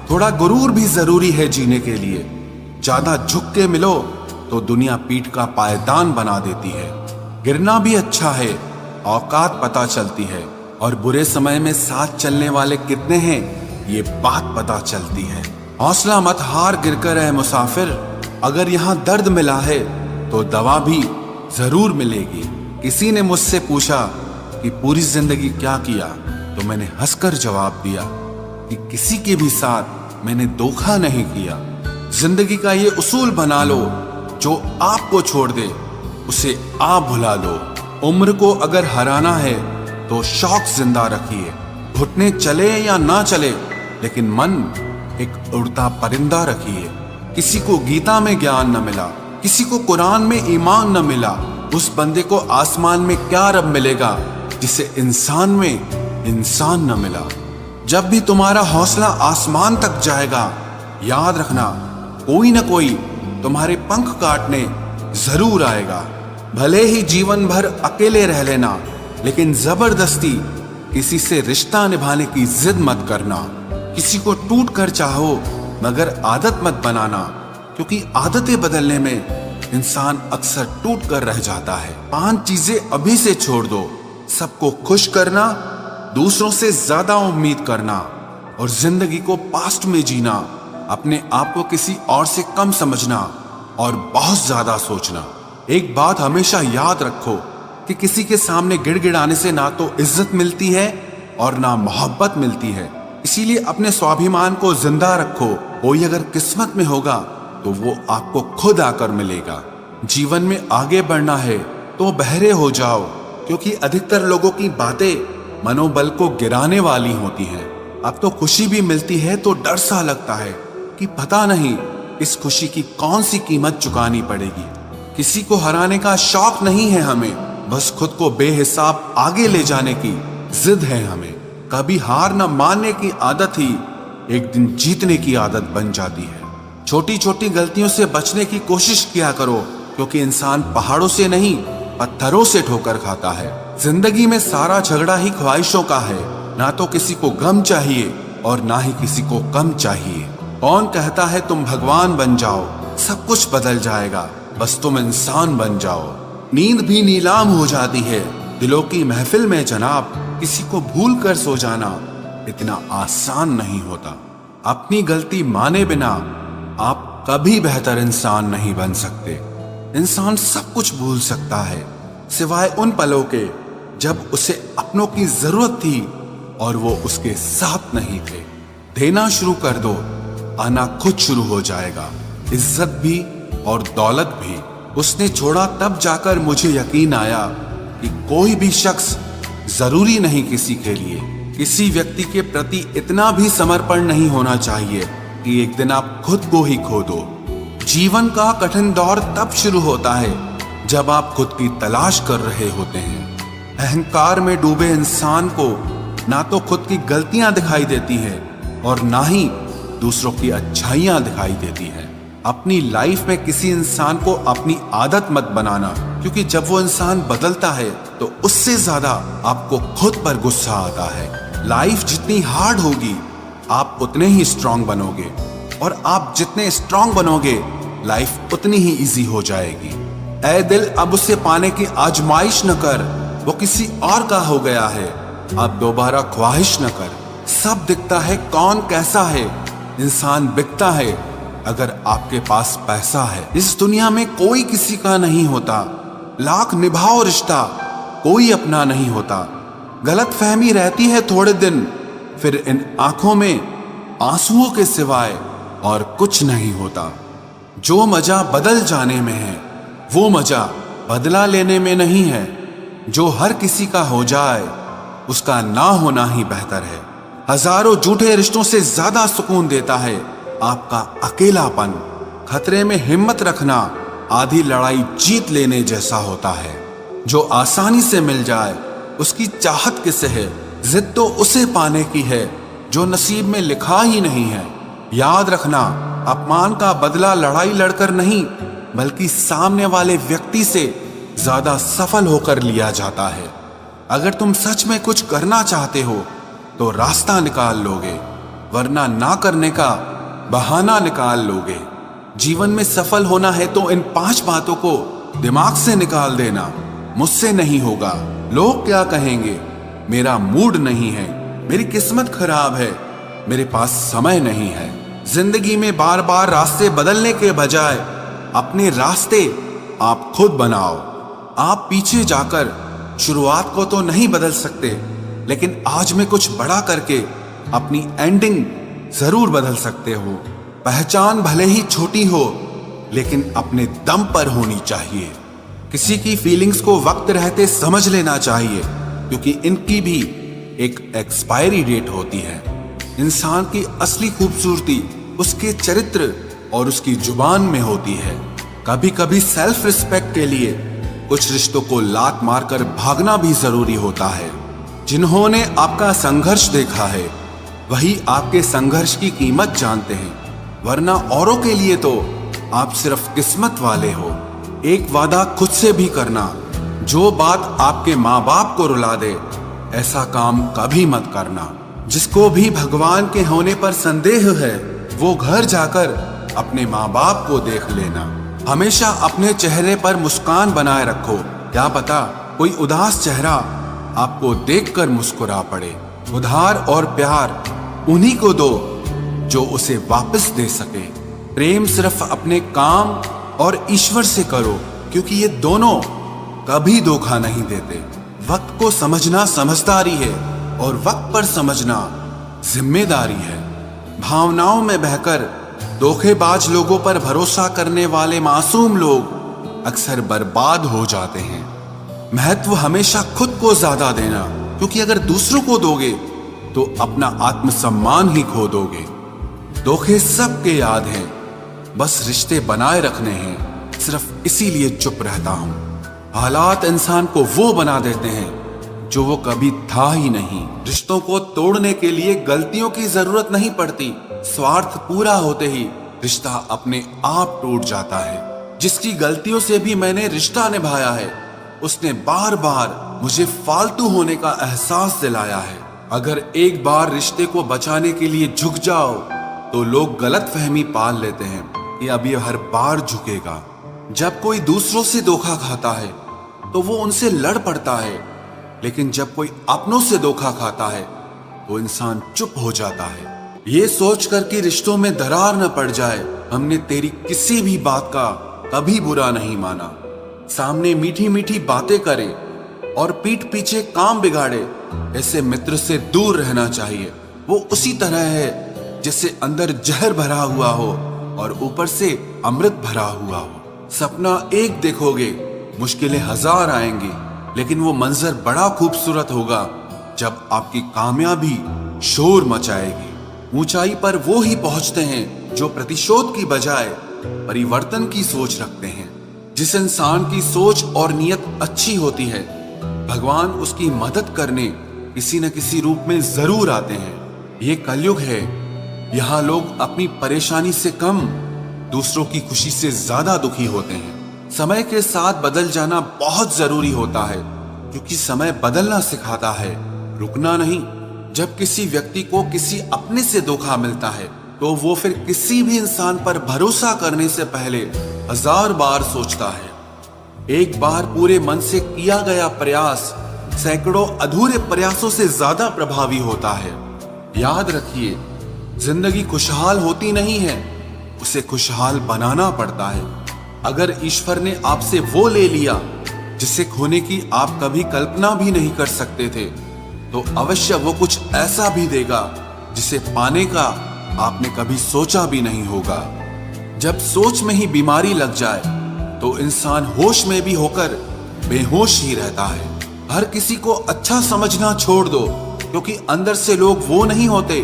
थोड़ा गुरूर भी जरूरी है जीने के लिए। ज्यादा झुक के मिलो तो दुनिया पीठ का पायदान बना देती है। गिरना भी अच्छा है, औकात पता चलती है, और बुरे समय में साथ चलने वाले कितने हैं ये बात पता चलती है। हौसला मत हार गिरकर है मुसाफिर, अगर यहाँ दर्द मिला है तो दवा भी जरूर मिलेगी। किसी ने मुझसे पूछा कि पूरी जिंदगी क्या किया, तो मैंने हंसकर जवाब दिया कि किसी के भी साथ मैंने धोखा नहीं किया। जिंदगी का ये उसूल बना लो, जो आपको छोड़ दे उसे आप भुला लो। उम्र को अगर हराना है तो शौक जिंदा रखिए। घुटने चले या ना चले, लेकिन मन एक उड़ता परिंदा रखिए। किसी को गीता में ज्ञान न मिला किसी को कुरान में ईमान न मिला, उस बंदे को आसमान में क्या रब मिलेगा जिसे इंसान में इंसान न मिला। जब भी तुम्हारा हौसला आसमान तक जाएगा, याद रखना कोई न कोई तुम्हारे पंख काटने जरूर आएगा। भले ही जीवन भर अकेले रह लेना, लेकिन जबरदस्ती किसी से रिश्ता निभाने की जिद मत करना। किसी को टूट कर चाहो मगर आदत मत बनाना, क्योंकि आदतें बदलने में इंसान अक्सर टूट कर रह जाता है। 5 चीजें अभी से छोड़ दो। सबको खुश करना, दूसरों से ज्यादा उम्मीद करना और जिंदगी को पास्ट में जीना, अपने आप को किसी और से कम समझना और बहुत ज्यादा सोचना। एक बात हमेशा याद रखो कि किसी के सामने गिड़गिड़ाने से ना तो इज्जत मिलती है और ना मोहब्बत मिलती है। इसीलिए अपने स्वाभिमान को जिंदा रखो। कोई अगर किस्मत में होगा तो वो आपको खुद आकर मिलेगा। जीवन में आगे बढ़ना है तो बहरे हो जाओ, क्योंकि अधिकतर लोगों की बातें मनोबल को गिराने वाली होती हैं। अब तो खुशी भी मिलती है तो डर सा लगता है कि पता नहीं इस खुशी की कौन सी कीमत चुकानी पड़ेगी। किसी को हराने का शौक नहीं है हमें, बस खुद को बेहिसाब आगे ले जाने की जिद है हमें। कभी हार न मानने की आदत ही एक दिन जीतने की आदत बन जाती है। छोटी छोटी गलतियों से बचने की कोशिश किया करो, क्योंकि इंसान पहाड़ों से नहीं पत्थरों से ठोकर खाता है। जिंदगी में सारा झगड़ा ही ख्वाहिशों का है। ना तो किसी को गम चाहिए और ना ही किसी को कम चाहिए। कौन कहता है तुम भगवान बन जाओ, सब कुछ बदल जाएगा, बस तुम इंसान बन जाओ। नींद भी नीलाम हो जाती है दिलों की महफिल में जनाब। किसी को भूल कर सो जाना इतना आसान नहीं होता। अपनी गलती माने बिना आप कभी बेहतर इंसान नहीं बन सकते। इंसान सब कुछ भूल सकता है सिवाय उन पलों के जब उसे अपनों की जरूरत थी और वो उसके साथ नहीं थे। देना शुरू कर दो, आना खुद शुरू हो जाएगा। इज्जत भी और दौलत भी उसने छोड़ा, तब जाकर मुझे यकीन आया कि कोई भी शख्स जरूरी नहीं किसी के लिए। किसी व्यक्ति के प्रति इतना भी समर्पण नहीं होना चाहिए कि एक दिन आप खुद को ही खो दो। जीवन का कठिन दौर तब शुरू होता है जब आप खुद की तलाश कर रहे होते हैं। अहंकार में डूबे इंसान को ना तो खुद की गलतियां दिखाई देती है और ना ही दूसरों की अच्छाइयां दिखाई देती है। अपनी लाइफ में किसी इंसान को अपनी आदत मत बनाना, क्योंकि जब वो इंसान बदलता है तो उससे ज्यादा आपको खुद पर गुस्सा आता है। लाइफ जितनी हार्ड होगी आप उतने ही स्ट्रांग बनोगे, और आप जितने स्ट्रांग बनोगे लाइफ उतनी ही इजी हो जाएगी। ऐ दिल अब उसे पाने की आजमाइश न कर, वो किसी और का हो गया है, अब दोबारा ख्वाहिश न कर। सब दिखता है कौन कैसा है, इंसान बिकता है अगर आपके पास पैसा है। इस दुनिया में कोई किसी का नहीं होता, लाख निभाओ रिश्ता कोई अपना नहीं होता। गलत फहमी रहती है थोड़े दिन, फिर इन आंखों में आंसुओं के सिवाय और कुछ नहीं होता। जो मजा बदल जाने में है वो मजा बदला लेने में नहीं है। जो हर किसी का हो जाए उसका ना होना ही बेहतर है। हजारों झूठे रिश्तों से ज्यादा सुकून देता है आपका अकेलापन। खतरे में हिम्मत रखना आधी लड़ाई जीत लेने जैसा होता है। जो आसानी से मिल जाए उसकी चाहत किसे है, जिद तो उसे पाने की है जो नसीब में लिखा ही नहीं है। याद रखना अपमान का बदला लड़ाई लड़कर नहीं, बल्कि सामने वाले व्यक्ति से ज्यादा सफल होकर लिया जाता है। अगर तुम सच में कुछ करना चाहते हो तो रास्ता निकाल लोगे, वरना ना करने का बहाना निकाल लोगे। जीवन में सफल होना है तो इन 5 बातों को दिमाग से निकाल देना। मुझसे नहीं होगा, लोग क्या कहेंगे, मेरा मूड नहीं है, मेरी किस्मत खराब है, मेरे पास समय नहीं है। जिंदगी में बार बार रास्ते बदलने के बजाय अपने रास्ते आप खुद बनाओ। आप पीछे जाकर शुरुआत को तो नहीं बदल सकते, लेकिन आज में कुछ बड़ा करके अपनी एंडिंग जरूर बदल सकते हो। पहचान भले ही छोटी हो, लेकिन अपने दम पर होनी चाहिए। किसी की फीलिंग्स को वक्त रहते समझ लेना चाहिए, क्योंकि इनकी भी एक एक्सपायरी डेट होती है। इंसान की असली खूबसूरती उसके चरित्र और उसकी जुबान में होती है। कभी कभी सेल्फ रिस्पेक्ट के लिए कुछ रिश्तों को लात मारकर भागना भी जरूरी होता है। जिन्होंने आपका संघर्ष देखा है वही आपके संघर्ष की कीमत जानते हैं, वरना औरों के लिए तो आप सिर्फ किस्मत वाले हो। एक वादा खुद से भी करना, जो बात आपके माँ बाप को रुला दे ऐसा काम कभी मत करना। जिसको भी भगवान के होने पर संदेह है वो घर जाकर अपने माँ बाप को देख लेना। हमेशा अपने चेहरे पर मुस्कान बनाए रखो, क्या पता कोई उदास चेहरा आपको देखकर मुस्कुरा पड़े। उधार और प्यार उन्हीं को दो जो उसे वापस दे सके। प्रेम सिर्फ अपने काम और ईश्वर से करो, क्योंकि ये दोनों कभी धोखा नहीं देते। वक्त को समझना समझदारी है और वक्त पर समझना जिम्मेदारी है। भावनाओं में बहकर धोखेबाज लोगों पर भरोसा करने वाले मासूम लोग अक्सर बर्बाद हो जाते हैं। महत्व हमेशा खुद को ज्यादा देना, क्योंकि अगर दूसरों को दोगे तो अपना आत्मसम्मान ही खो दोगे। धोखे सबके याद हैं, बस रिश्ते बनाए रखने हैं, सिर्फ इसीलिए चुप रहता हूं। हालात इंसान को वो बना देते हैं जो वो कभी था ही नहीं। रिश्तों को तोड़ने के लिए गलतियों की जरूरत नहीं पड़ती, स्वार्थ पूरा होते ही रिश्ता अपने आप टूट जाता है। जिसकी गलतियों से भी मैंने रिश्ता निभाया है उसने बार बार मुझे फालतू होने का एहसास दिलाया है। अगर एक बार रिश्ते को बचाने के लिए झुक जाओ तो लोग गलत फहमी पाल लेते हैं कि अब ये हर बार झुकेगा। जब कोई दूसरों से धोखा खाता है तो वो उनसे लड़ पड़ता है, लेकिन जब कोई अपनों से धोखा खाता है तो इंसान चुप हो जाता है। ये सोचकर कि रिश्तों में दरार न पड़ जाए, हमने तेरी किसी भी बात का कभी बुरा नहीं माना। सामने मीठी मीठी बातें करे और पीठ पीछे काम बिगाड़े, ऐसे मित्र से दूर रहना चाहिए। वो उसी तरह है जैसे अंदर जहर भरा हुआ हो और ऊपर से अमृत भरा हुआ हो। सपना एक देखोगे, मुश्किलें हजार आएंगी, लेकिन वो मंजर बड़ा खूबसूरत होगा जब आपकी कामयाबी शोर मचाएगी। ऊंचाई पर वो ही पहुंचते हैं जो प्रतिशोध की बजाय परिवर्तन की सोच रखते हैं। जिस इंसान की सोच और नियत अच्छी होती है, भगवान उसकी मदद करने किसी न किसी रूप में जरूर आते हैं। ये कलयुग है, यहाँ लोग अपनी परेशानी से कम दूसरों की खुशी से ज्यादा दुखी होते हैं। समय के साथ बदल जाना बहुत जरूरी होता है, क्योंकि समय बदलना सिखाता है, रुकना नहीं। जब किसी व्यक्ति को किसी अपने से धोखा मिलता है तो वो फिर किसी भी इंसान पर भरोसा करने से पहले हजार बार सोचता है। एक बार पूरे मन से किया गया प्रयास सैकड़ों अधूरे प्रयासों से ज्यादा प्रभावी होता है। याद रखिए, जिंदगी खुशहाल होती नहीं है, उसे खुशहाल बनाना पड़ता है। अगर ईश्वर ने आपसे वो ले लिया जिसे खोने की आप कभी कल्पना भी नहीं कर सकते थे, तो अवश्य वो कुछ ऐसा भी देगा जिसे पाने का आपने कभी सोचा भी नहीं होगा। जब सोच में ही बीमारी लग जाए तो इंसान होश में भी होकर बेहोश ही रहता है। हर किसी को अच्छा समझना छोड़ दो, क्योंकि अंदर से लोग वो नहीं होते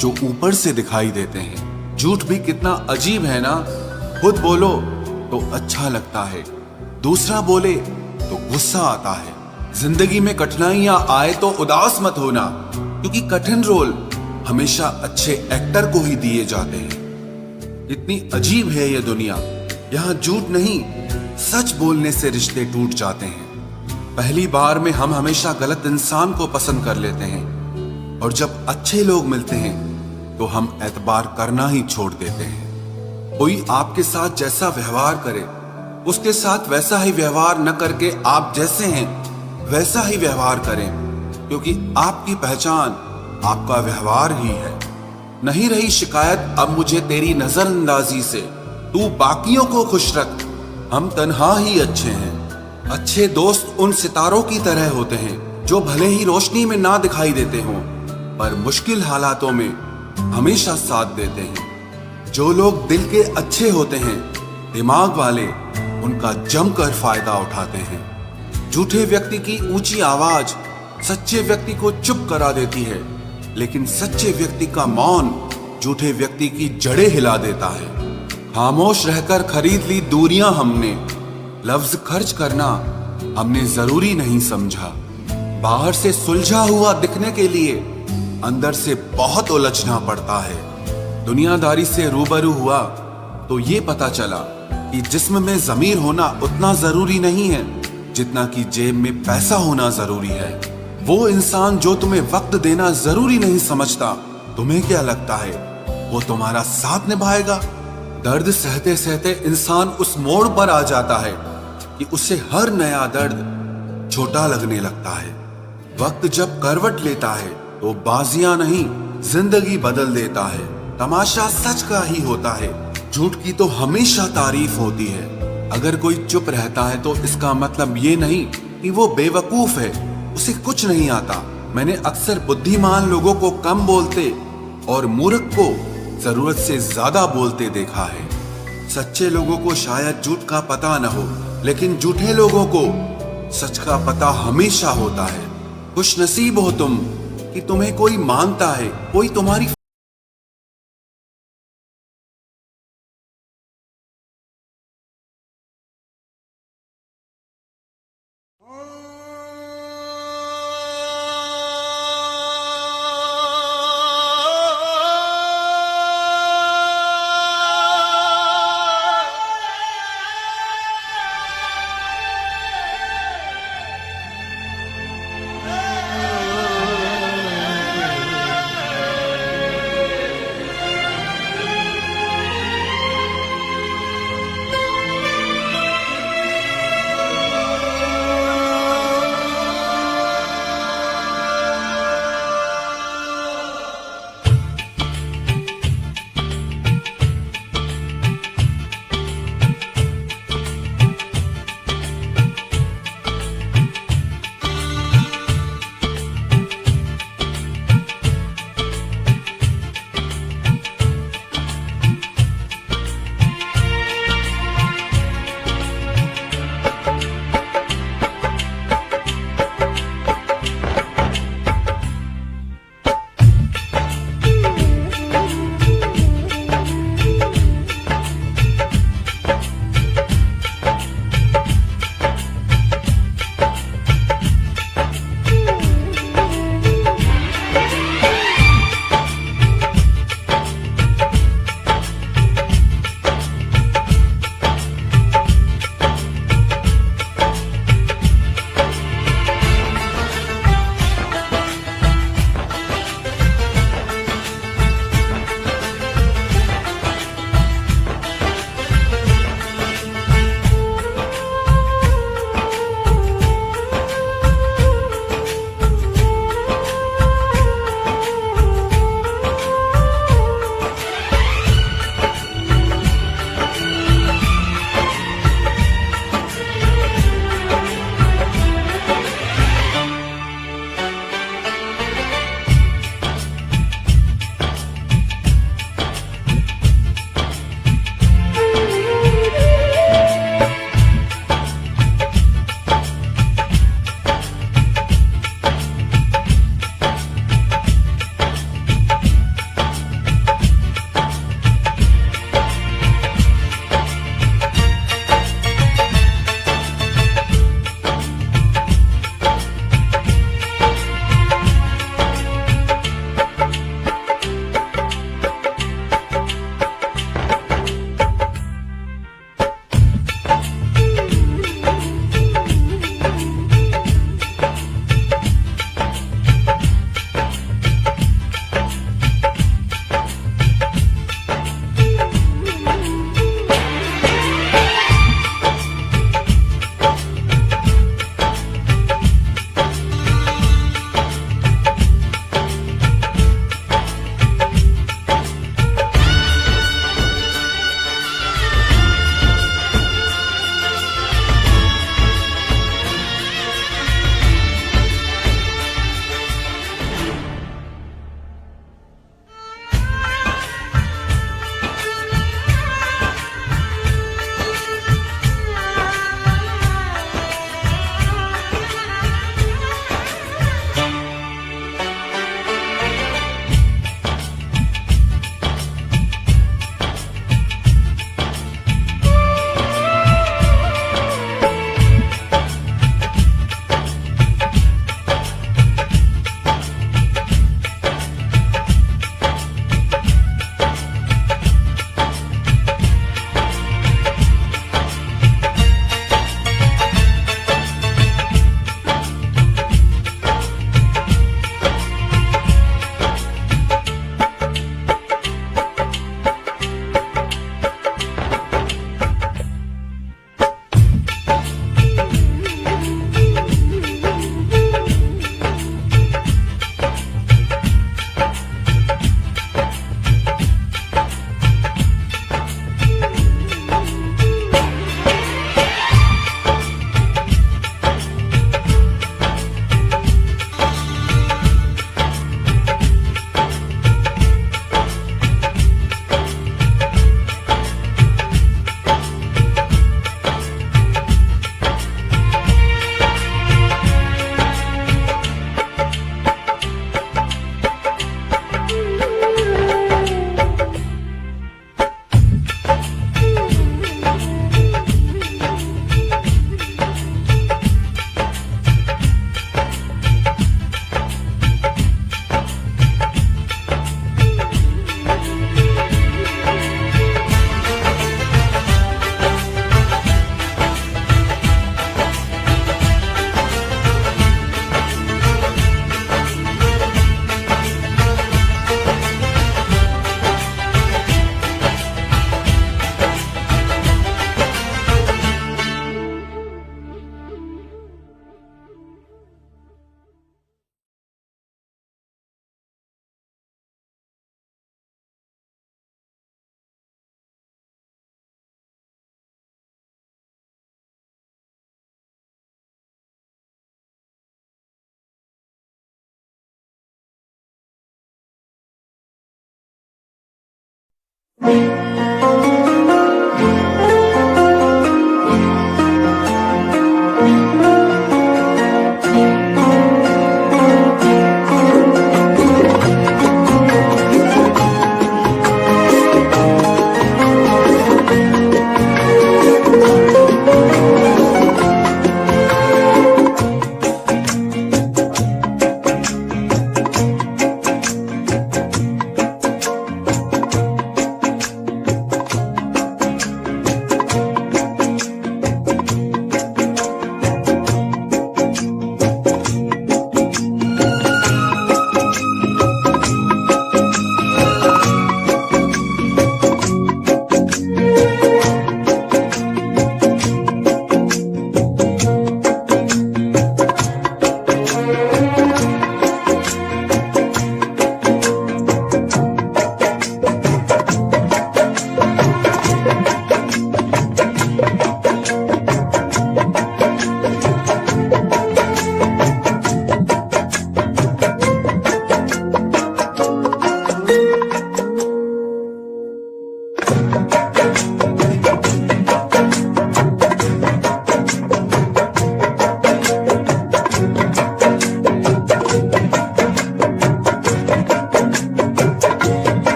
जो ऊपर से दिखाई देते हैं। झूठ भी कितना अजीब है ना, खुद बोलो तो अच्छा लगता है, दूसरा बोले तो गुस्सा आता है। जिंदगी में कठिनाइयां आए तो उदास मत होना, क्योंकि कठिन रोल हमेशा अच्छे एक्टर को ही दिए जाते हैं। इतनी अजीब है ये दुनिया, यहाँ झूठ नहीं सच बोलने से रिश्ते टूट जाते हैं। पहली बार में हम हमेशा गलत इंसान को पसंद कर लेते हैं, और जब अच्छे लोग मिलते हैं तो हम एतबार करना ही छोड़ देते हैं। कोई आपके साथ जैसा व्यवहार करे उसके साथ वैसा ही व्यवहार न करके आप जैसे हैं वैसा ही व्यवहार करें, क्योंकि आपकी पहचान आपका व्यवहार ही है। नहीं रही शिकायत अब मुझे तेरी नजरअंदाजी से, तू बाकियों को खुश रख, हम तन्हा ही अच्छे हैं। अच्छे दोस्त उन सितारों की तरह होते हैं जो भले ही रोशनी में ना दिखाई देते हों, पर मुश्किल हालातों में हमेशा साथ देते हैं। जो लोग दिल के अच्छे होते हैं, दिमाग वाले उनका जमकर फायदा उठाते हैं। झूठे व्यक्ति की ऊंची आवाज सच्चे व्यक्ति को चुप करा देती है, लेकिन सच्चे व्यक्ति का मौन झूठे व्यक्ति की जड़ें हिला देता है। खामोश रहकर खरीद ली दूरियां हमने। लफ्ज खर्च करना हमने जरूरी नहीं समझा। बाहर से सुलझा हुआ दिखने के लिए अंदर से बहुत उलझना पड़ता है। दुनियादारी से रूबरू हुआ तो ये पता चला कि जिस्म में ज़मीर होना उतना जरूरी नहीं है जितना कि जेब में पैसा होना जरूरी है। वो इंसान जो तुम्हें वक्त देना जरूरी नहीं समझता, तुम्हें क्या लगता है वो तुम्हारा साथ निभाएगा? दर्द सहते सहते इंसान उस मोड़ पर आ जाता है कि उसे हर नया दर्द छोटा लगने लगता है। वक्त जब करवट लेता है तो बाजियां नहीं जिंदगी बदल देता है। तमाशा सच का ही होता है, झूठ की तो हमेशा तारीफ होती है। अगर कोई चुप रहता है तो इसका मतलब ये नहीं कि वो बेवकूफ है, उसे कुछ नहीं आता। मैंने अक्सर बुद्धिमान लोगों को कम बोलते और मूर्ख को जरूरत से ज्यादा बोलते देखा है। सच्चे लोगों को शायद झूठ का पता न हो, लेकिन झूठे लोगों को सच का पता हमेशा होता है। खुश नसीब हो तुम कि तुम्हें कोई मानता है, कोई तुम्हारी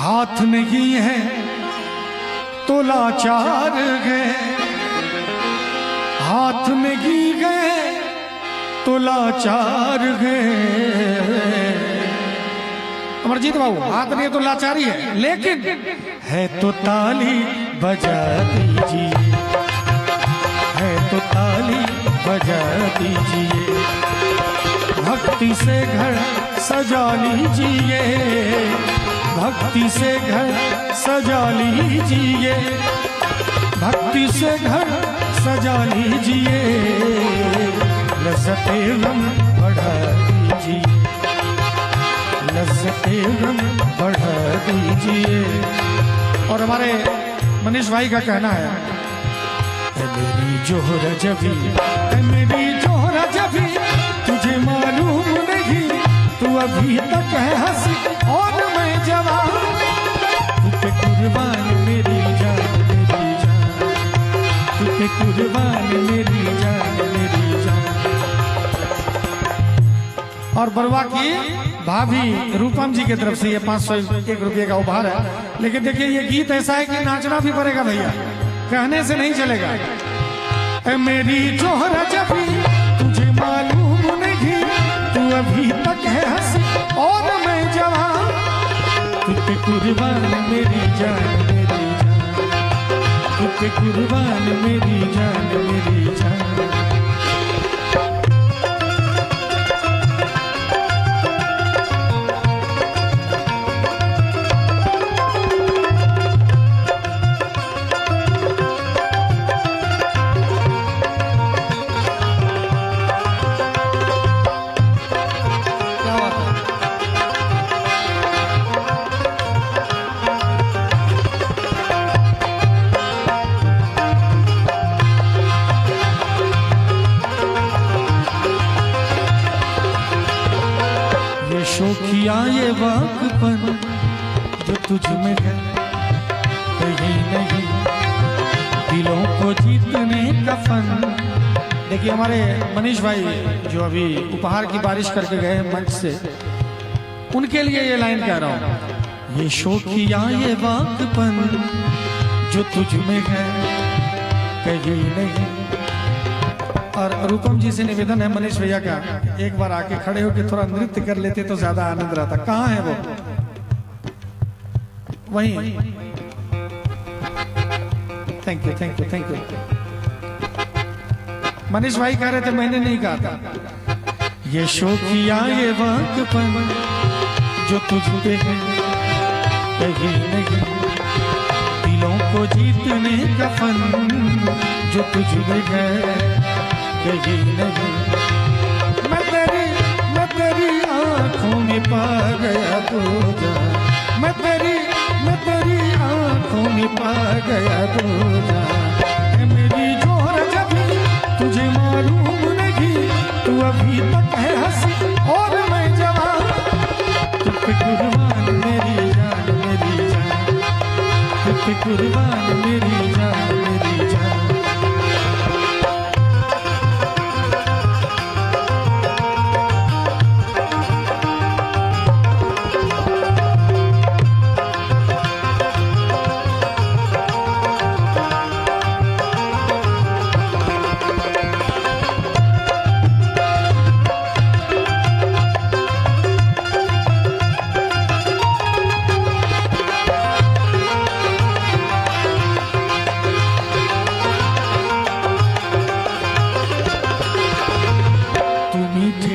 हाथ नहीं है तो लाचार है, हाथ नहीं है तो लाचार है। अमरजीत बाबू, हाथ नहीं तो लाचारी है, लेकिन है तो ताली बजा दीजिए, है तो ताली बजा दीजिए, भक्ति से घर सजा लीजिए, भक्ति से घर सजा लीजिए, भक्ति से घर सजा लीजिए, लज़्ज़ते गम बढ़ा दीजिए, लज़्ज़ते गम बढ़ा दीजिए। और हमारे मनीष भाई का कहना है, मेरी जोहरा जबी, मेरी जोहरा जबी, तुझे मालूम नहीं तू अभी तक है हंसी और मैं जवान, तू पे कुर्बान मेरी जान, मेरी जान, तू पे कुर्बान मेरी जान, मेरी जान। और बरवा की भाभी रूपम जी की तरफ से ये 501 रुपये का उपहार है। लेकिन देखिए ये गीत ऐसा है कि नाचना भी पड़ेगा भैया, कहने से नहीं चलेगा। ए मेरी जोहरा जबी, तुझे मालूम नहीं तू अभी तक है हंसी और मैं जवान, तू पे कुर्बान मेरी जान, मेरी जान, तू पे कुर्बान मेरी जान, मेरी जान। शोखिया ये वाकपन जो तुझ में है कहीं नहीं, दिलों को जीतने का फन। देखिए हमारे मनीष भाई जो अभी उपहार की बारिश करके गए हैं मंच से, उनके लिए ये लाइन कह रहा हूँ, ये शोखिया ये वाकपन जो तुझ में है कहीं नहीं। और रूपम जी से निवेदन है मनीष भैया का, एक बार आके खड़े होके थोड़ा नृत्य कर लेते तो ज्यादा आनंद रहता। कहाँ है वो? वहीं। Thank you, thank you, thank you. Manish भाई कह रहे थे, मैंने नहीं कहा था। ये शोखिया ये वाकपन जो तुझ पे है कहीं नहीं, दिलों को जीतने का फन जो तुझ में है कहीं नहीं। मैं तेरी आंखों में पा गया तू जान, मैं तेरी आंखों में पा गया तू जान। मेरी जोहरा जबी, तुझे मालूम नहीं तू अभी तक है हंसी और मैं जवान, तू पे कुर्बान मेरी जान, मेरी जान, तू पे कुर्बान मेरी जान, मेरी जान।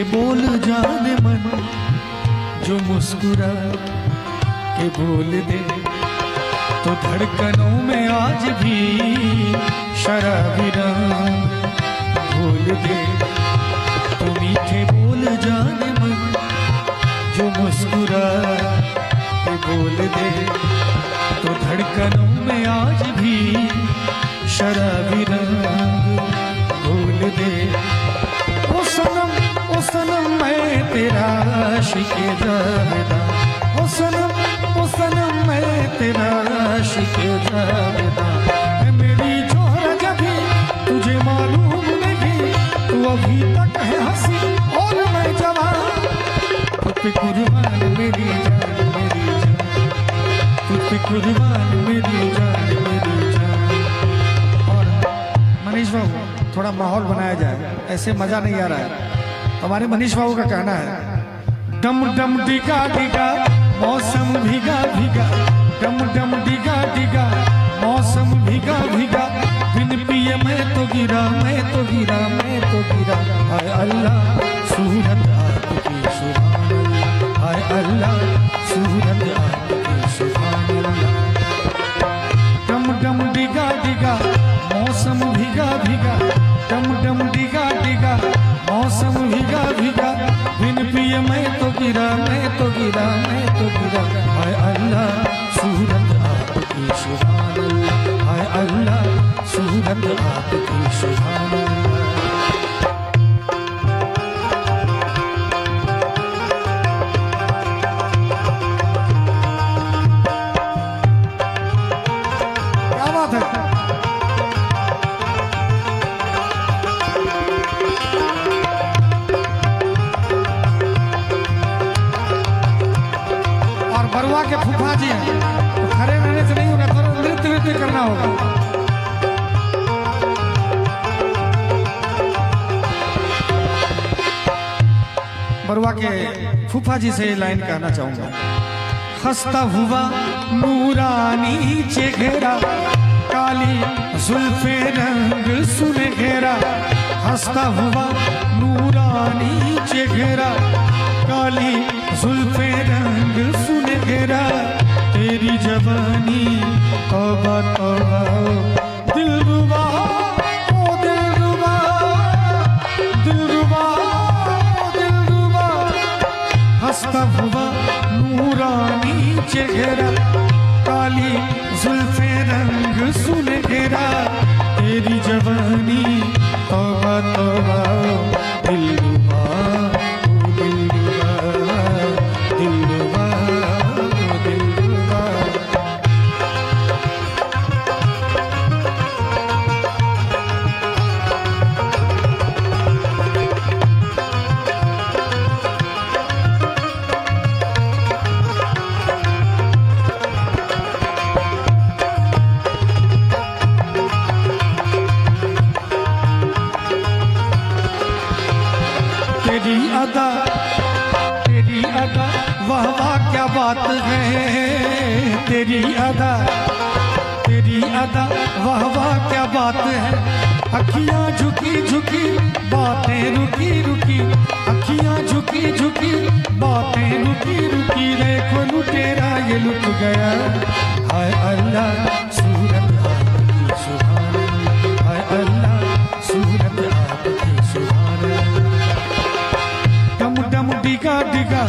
बोल जाने मन जो मुस्कुरा के बोल दे, तो धड़कनों में आज भी शराबी रंग घोल दे। तो मीठे बोल जाने मन जो मुस्कुरा के बोल दे, तो धड़कनों में आज भी शराबी रंग घोल दे। ओ सनम मैं तेरा आशिक जावेदा, ओ सनम मैं तेरा आशिक जावेदा। मेरी जोहरा जबी, तुझे मालूम नहीं तू अभी तक है हंसी और मैं जवान, तू पे कुर्बान मेरी जान, मेरी जान, कि कुर्बान मेरी जान मेरी जान। और मनीष बाबू थोड़ा माहौल बनाया जाए, ऐसे मजा नहीं आ रहा है। हमारे मनीष बाबू का कहना है डम डम डिगा डिगा मौसम भीगा भीगा, डम डम डिगा डिगा मौसम भीगा भीगा, बिन पिए मैं तो गिरा मैं तो गिरा मैं तो गिरा। हाय अल्लाह सूरत आपकी सुभान अल्लाह, हाय अल्लाह सूरत आपकी सुभान अल्लाह। डम डम डिगा डिगा मौसम भीगा भीगा, डम डम डिगा डिगा मौसम भीगा भीगा, बिन पिए मैं तो गिरा मैं तो गिरा मैं तो गिरा। हाय अल्लाह सूरत आपकी सुभान अल्लाह, हाय अल्लाह सूरत आपकी सुभान अल्लाह। क्या बात है। बरुआ के फूफा जी हैं, तो खड़े रहने से नहीं होगा, थोड़ा नृत्य नृत्य करना होगा। बरुआ के फूफा जी से ये लाइन कहना चाहूंगा। खस्ता हुआ नूरानी चेहरा, काली जुल्फे रंग सुनहरा, हंसता हुआ नूरानी चेहरा, काली जुल्फे रंग सुनहरा, तेरी जवानी तौबा तौबा दिलरुबा ओ दिलरुबा दिलरुबा ओ दिलरुबा, हंसता हुआ नूरानी चेहरा, काली जुल्फे रंग सुनहरा, तेरी जवानी तौबा तौबा दिलरुबा तेरी अदा वाह वाह क्या बात है, तेरी अदा वाह वाह क्या बात है, अखियां झुकी झुकी बातें रुकी रुकी, अखियां झुकी झुकी बातें रुकी रुकी, देखो लुटेरा ये लुट गया। हाय अल्लाह सूरत आपकी सुभान अल्लाह, हाय अल्लाह सूरत आपकी सुभान अल्लाह। डम डम डिगा डिगा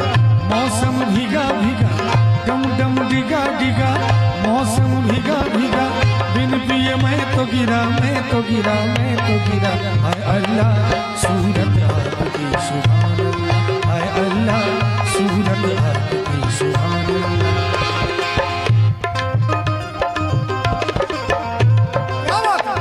मौसम भीगा भीगा, डम डम डिगा डिगा मौसम भीगा भीगा, बिन पिए मैं तो गिरा मैं तो गिरा मैं तो गिरा। हाय अल्लाह सूरत आपकी सुभान अल्लाह, हाय अल्लाह सूरत आपकी सुभान अल्लाह। क्या बात है।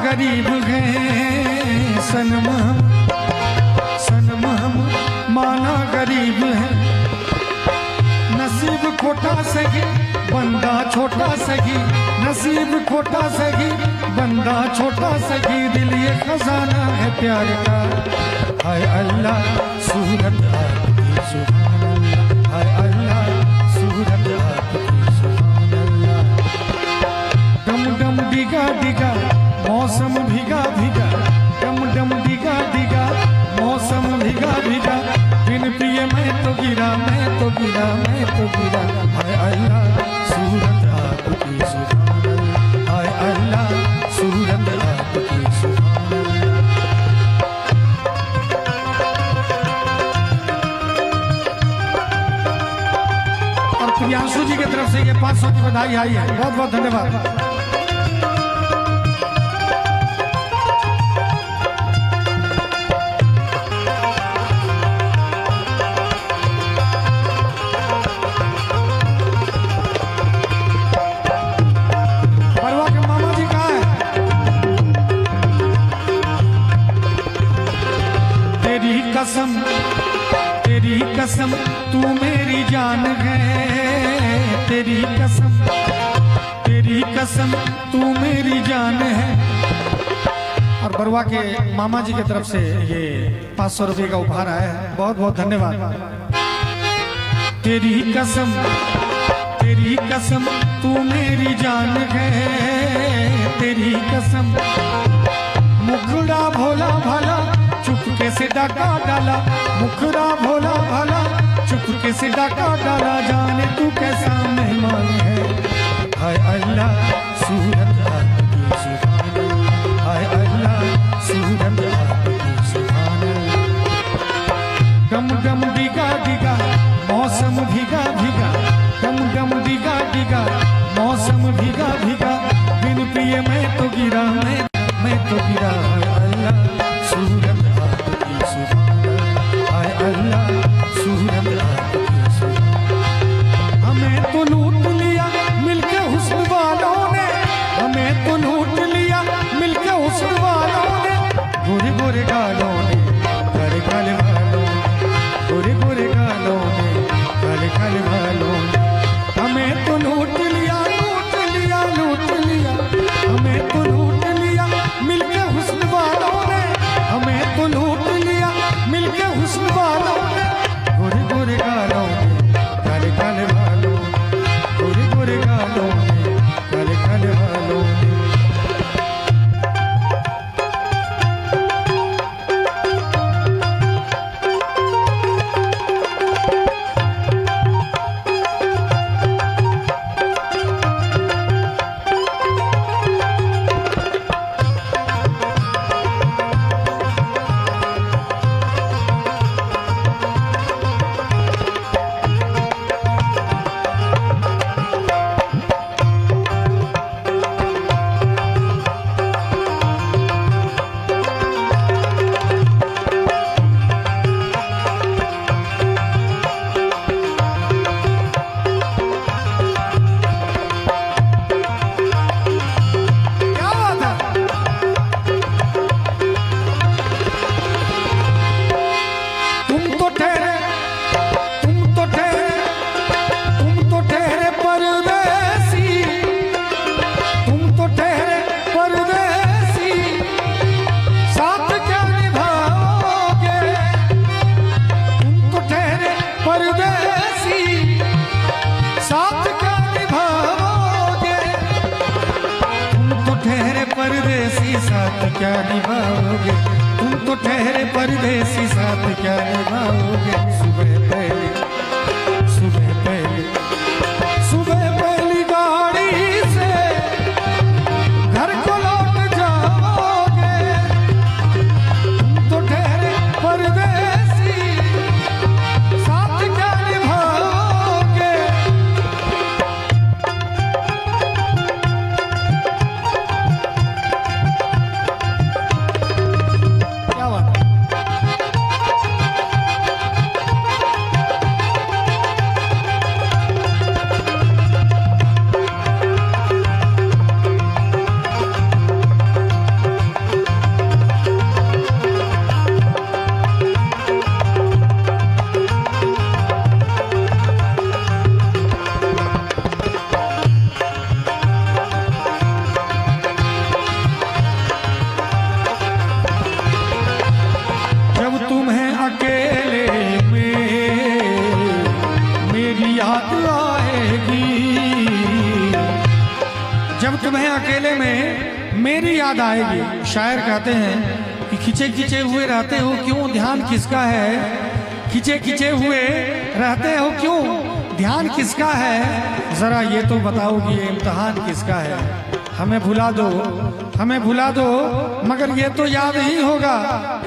गरीब हैं सनम हम माना गरीब है, नसीब खोटा सही बंदा छोटा सही, नसीब खोटा सही बंदा छोटा सही, दिल ये खजाना है प्यार का। हाय अल्लाह सूरत आपकी सुभान अल्लाह, हाय अल्लाह सूरत आपकी सुभान अल्लाह। डम डम डिगा डिगा मौसम भीगा भीगा, डम डम डिगा डिगा मौसम भीगा भीगा, बिन पिए मैं तो गिरा मैं तो गिरा मैं तो गिरा। हाय अल्लाह सूरत आपकी सुभान अल्लाह, हाय अल्लाह सूरत आपकी सुभान अल्लाह। और दिव्यांशु जी की तरफ से ये 500 की बधाई आई है। बहुत बहुत धन्यवाद। बरुआ के मामा जी कहाँ है? तेरी कसम तू मेरी जान है, तेरी कसम तू मेरी जान है। और बरुआ के मामा जी की तरफ से ये 500 रुपये का उपहार आया है। बहुत बहुत धन्यवाद। तेरी कसम तू मेरी जान है, तेरी कसम। मुखड़ा भोला भाला चुपके से डाका डाला, मुखड़ा भोला भाला चुपके से डाका डाला। जाने तू कैसा मेहमान है, हाय अल्लाह सूरत आपकी सुभान, हाय अल्लाह सूरत आपकी सुभान। गम गम डिगा डिगा मौसम भीगा भीगा, गम गम डिगा डिगा मौसम भीगा भीगा। बिन पिए मैं तो गिरा, मैं तो गिरा। हाय अल्लाह सूरत आपकी सुभान, हाय अल्लाह सूरत आपकी सुभान। हमें तो लूट लिया मिलके हुस्न वालों ने, हमें तो लूट लिया मिलके हुस्न वालों ने। गोरे गोरे गालों ने, काले काले बालों ने, गोरे गोरे गालों ने, काले काले बालों ने। हमें तो लूट लिया, लूट लिया, लूट लिया। हमें तो लूट लिया मिलके हुस्न वालों ने, हमें तो लूट लिया मिलके हुस्न वालों ने। गोरे गोरे गालों ने, काले काले बालों ने, गोरे गोरे गालों ने, काले काले बालों ने। परदेसी साथ क्या निभाओगे, तुम तो ठहरे परदेसी साथ क्या निभाओगे। सुबह पहली गाड़ी से घर को लौट जाओगे, तुम तो ठहरे परदेसी साथ क्या निभाओगे। जब तुम्हें अकेले में मेरी याद आएगी। शायर कहते हैं कि खिंचे खिंचे हुए रहते हो क्यों, ध्यान किसका है। खिंचे खिंचे हुए रहते हो क्यों, ध्यान किसका है। जरा ये तो बताओ कि ये इम्तिहान किसका है। हमें भुला दो, हमें भुला दो, मगर ये तो याद ही होगा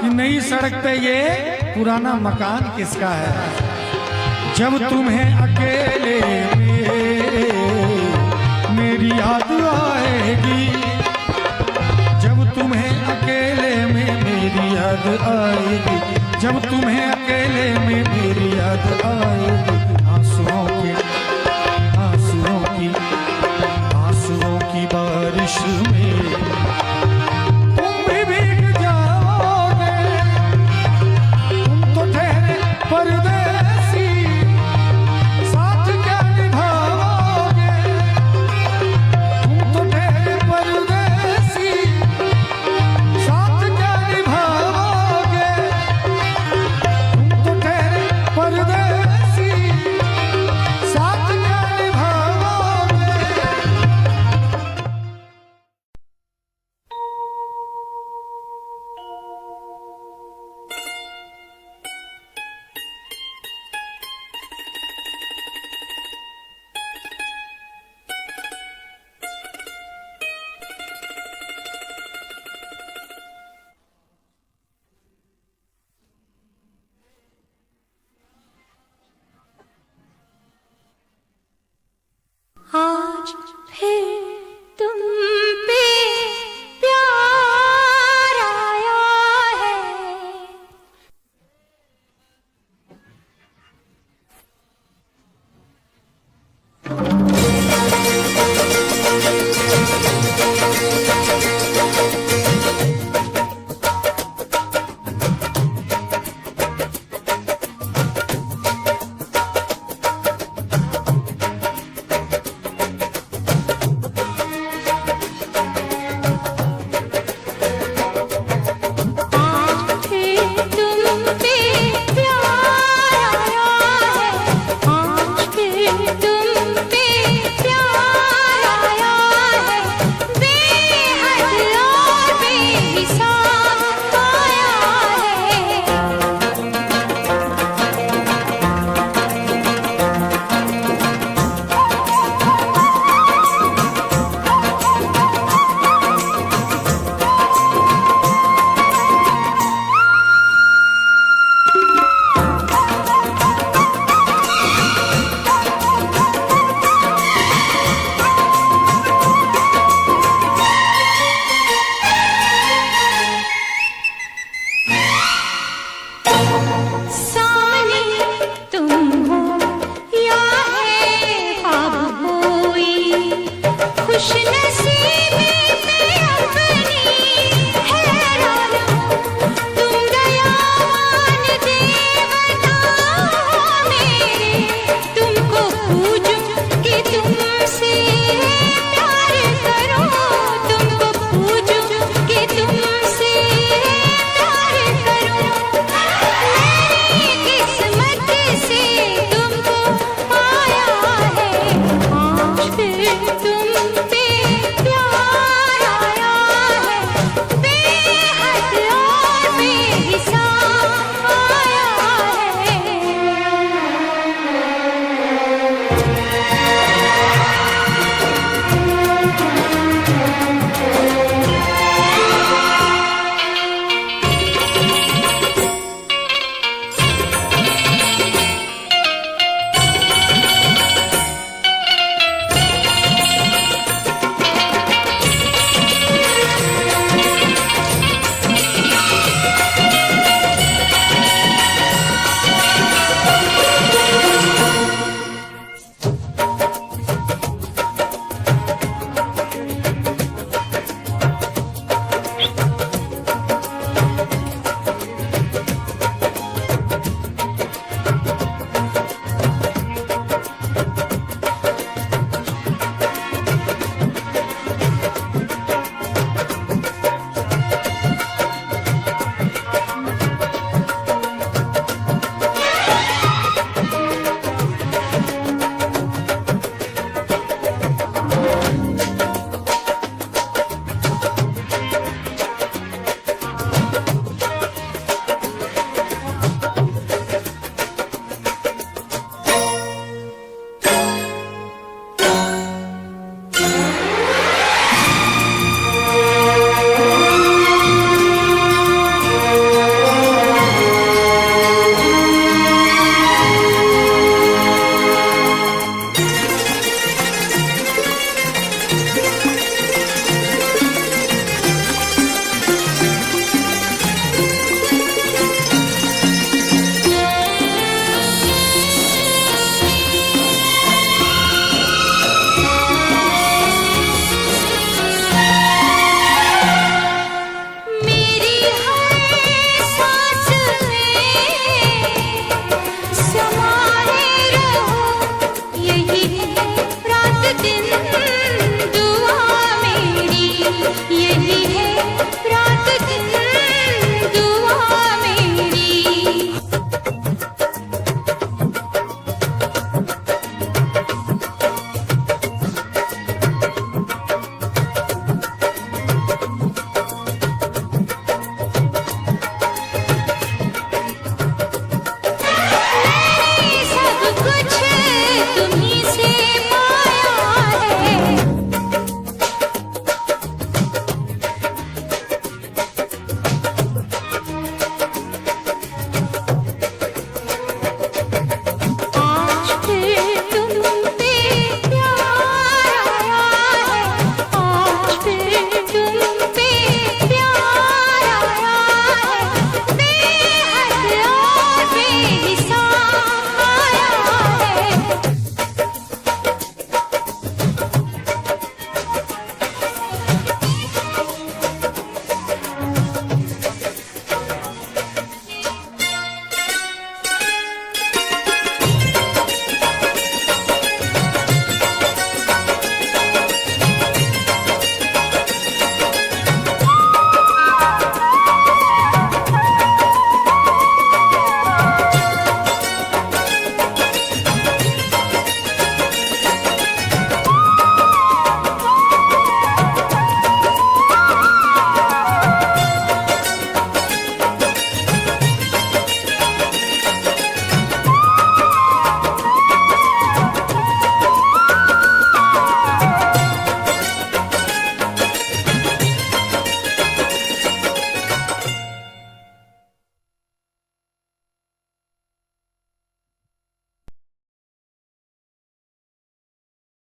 कि नई सड़क पे ये पुराना मकान किसका है। जब तुम्हें अकेले में मेरी याद आएगी, जब तुम्हें अकेले में मेरी याद आएगी, जब तुम्हें अकेले में मेरी याद आएगी, आंसुओं की बारिश में तुम भी भीग जाओगे, तुम तो ठहरे परदेसी, साथ क्या निभाओगे, तुम तो ठहरे परदेसी, साथ क्या निभाओगे, तुम तो ठहरे परदेसी।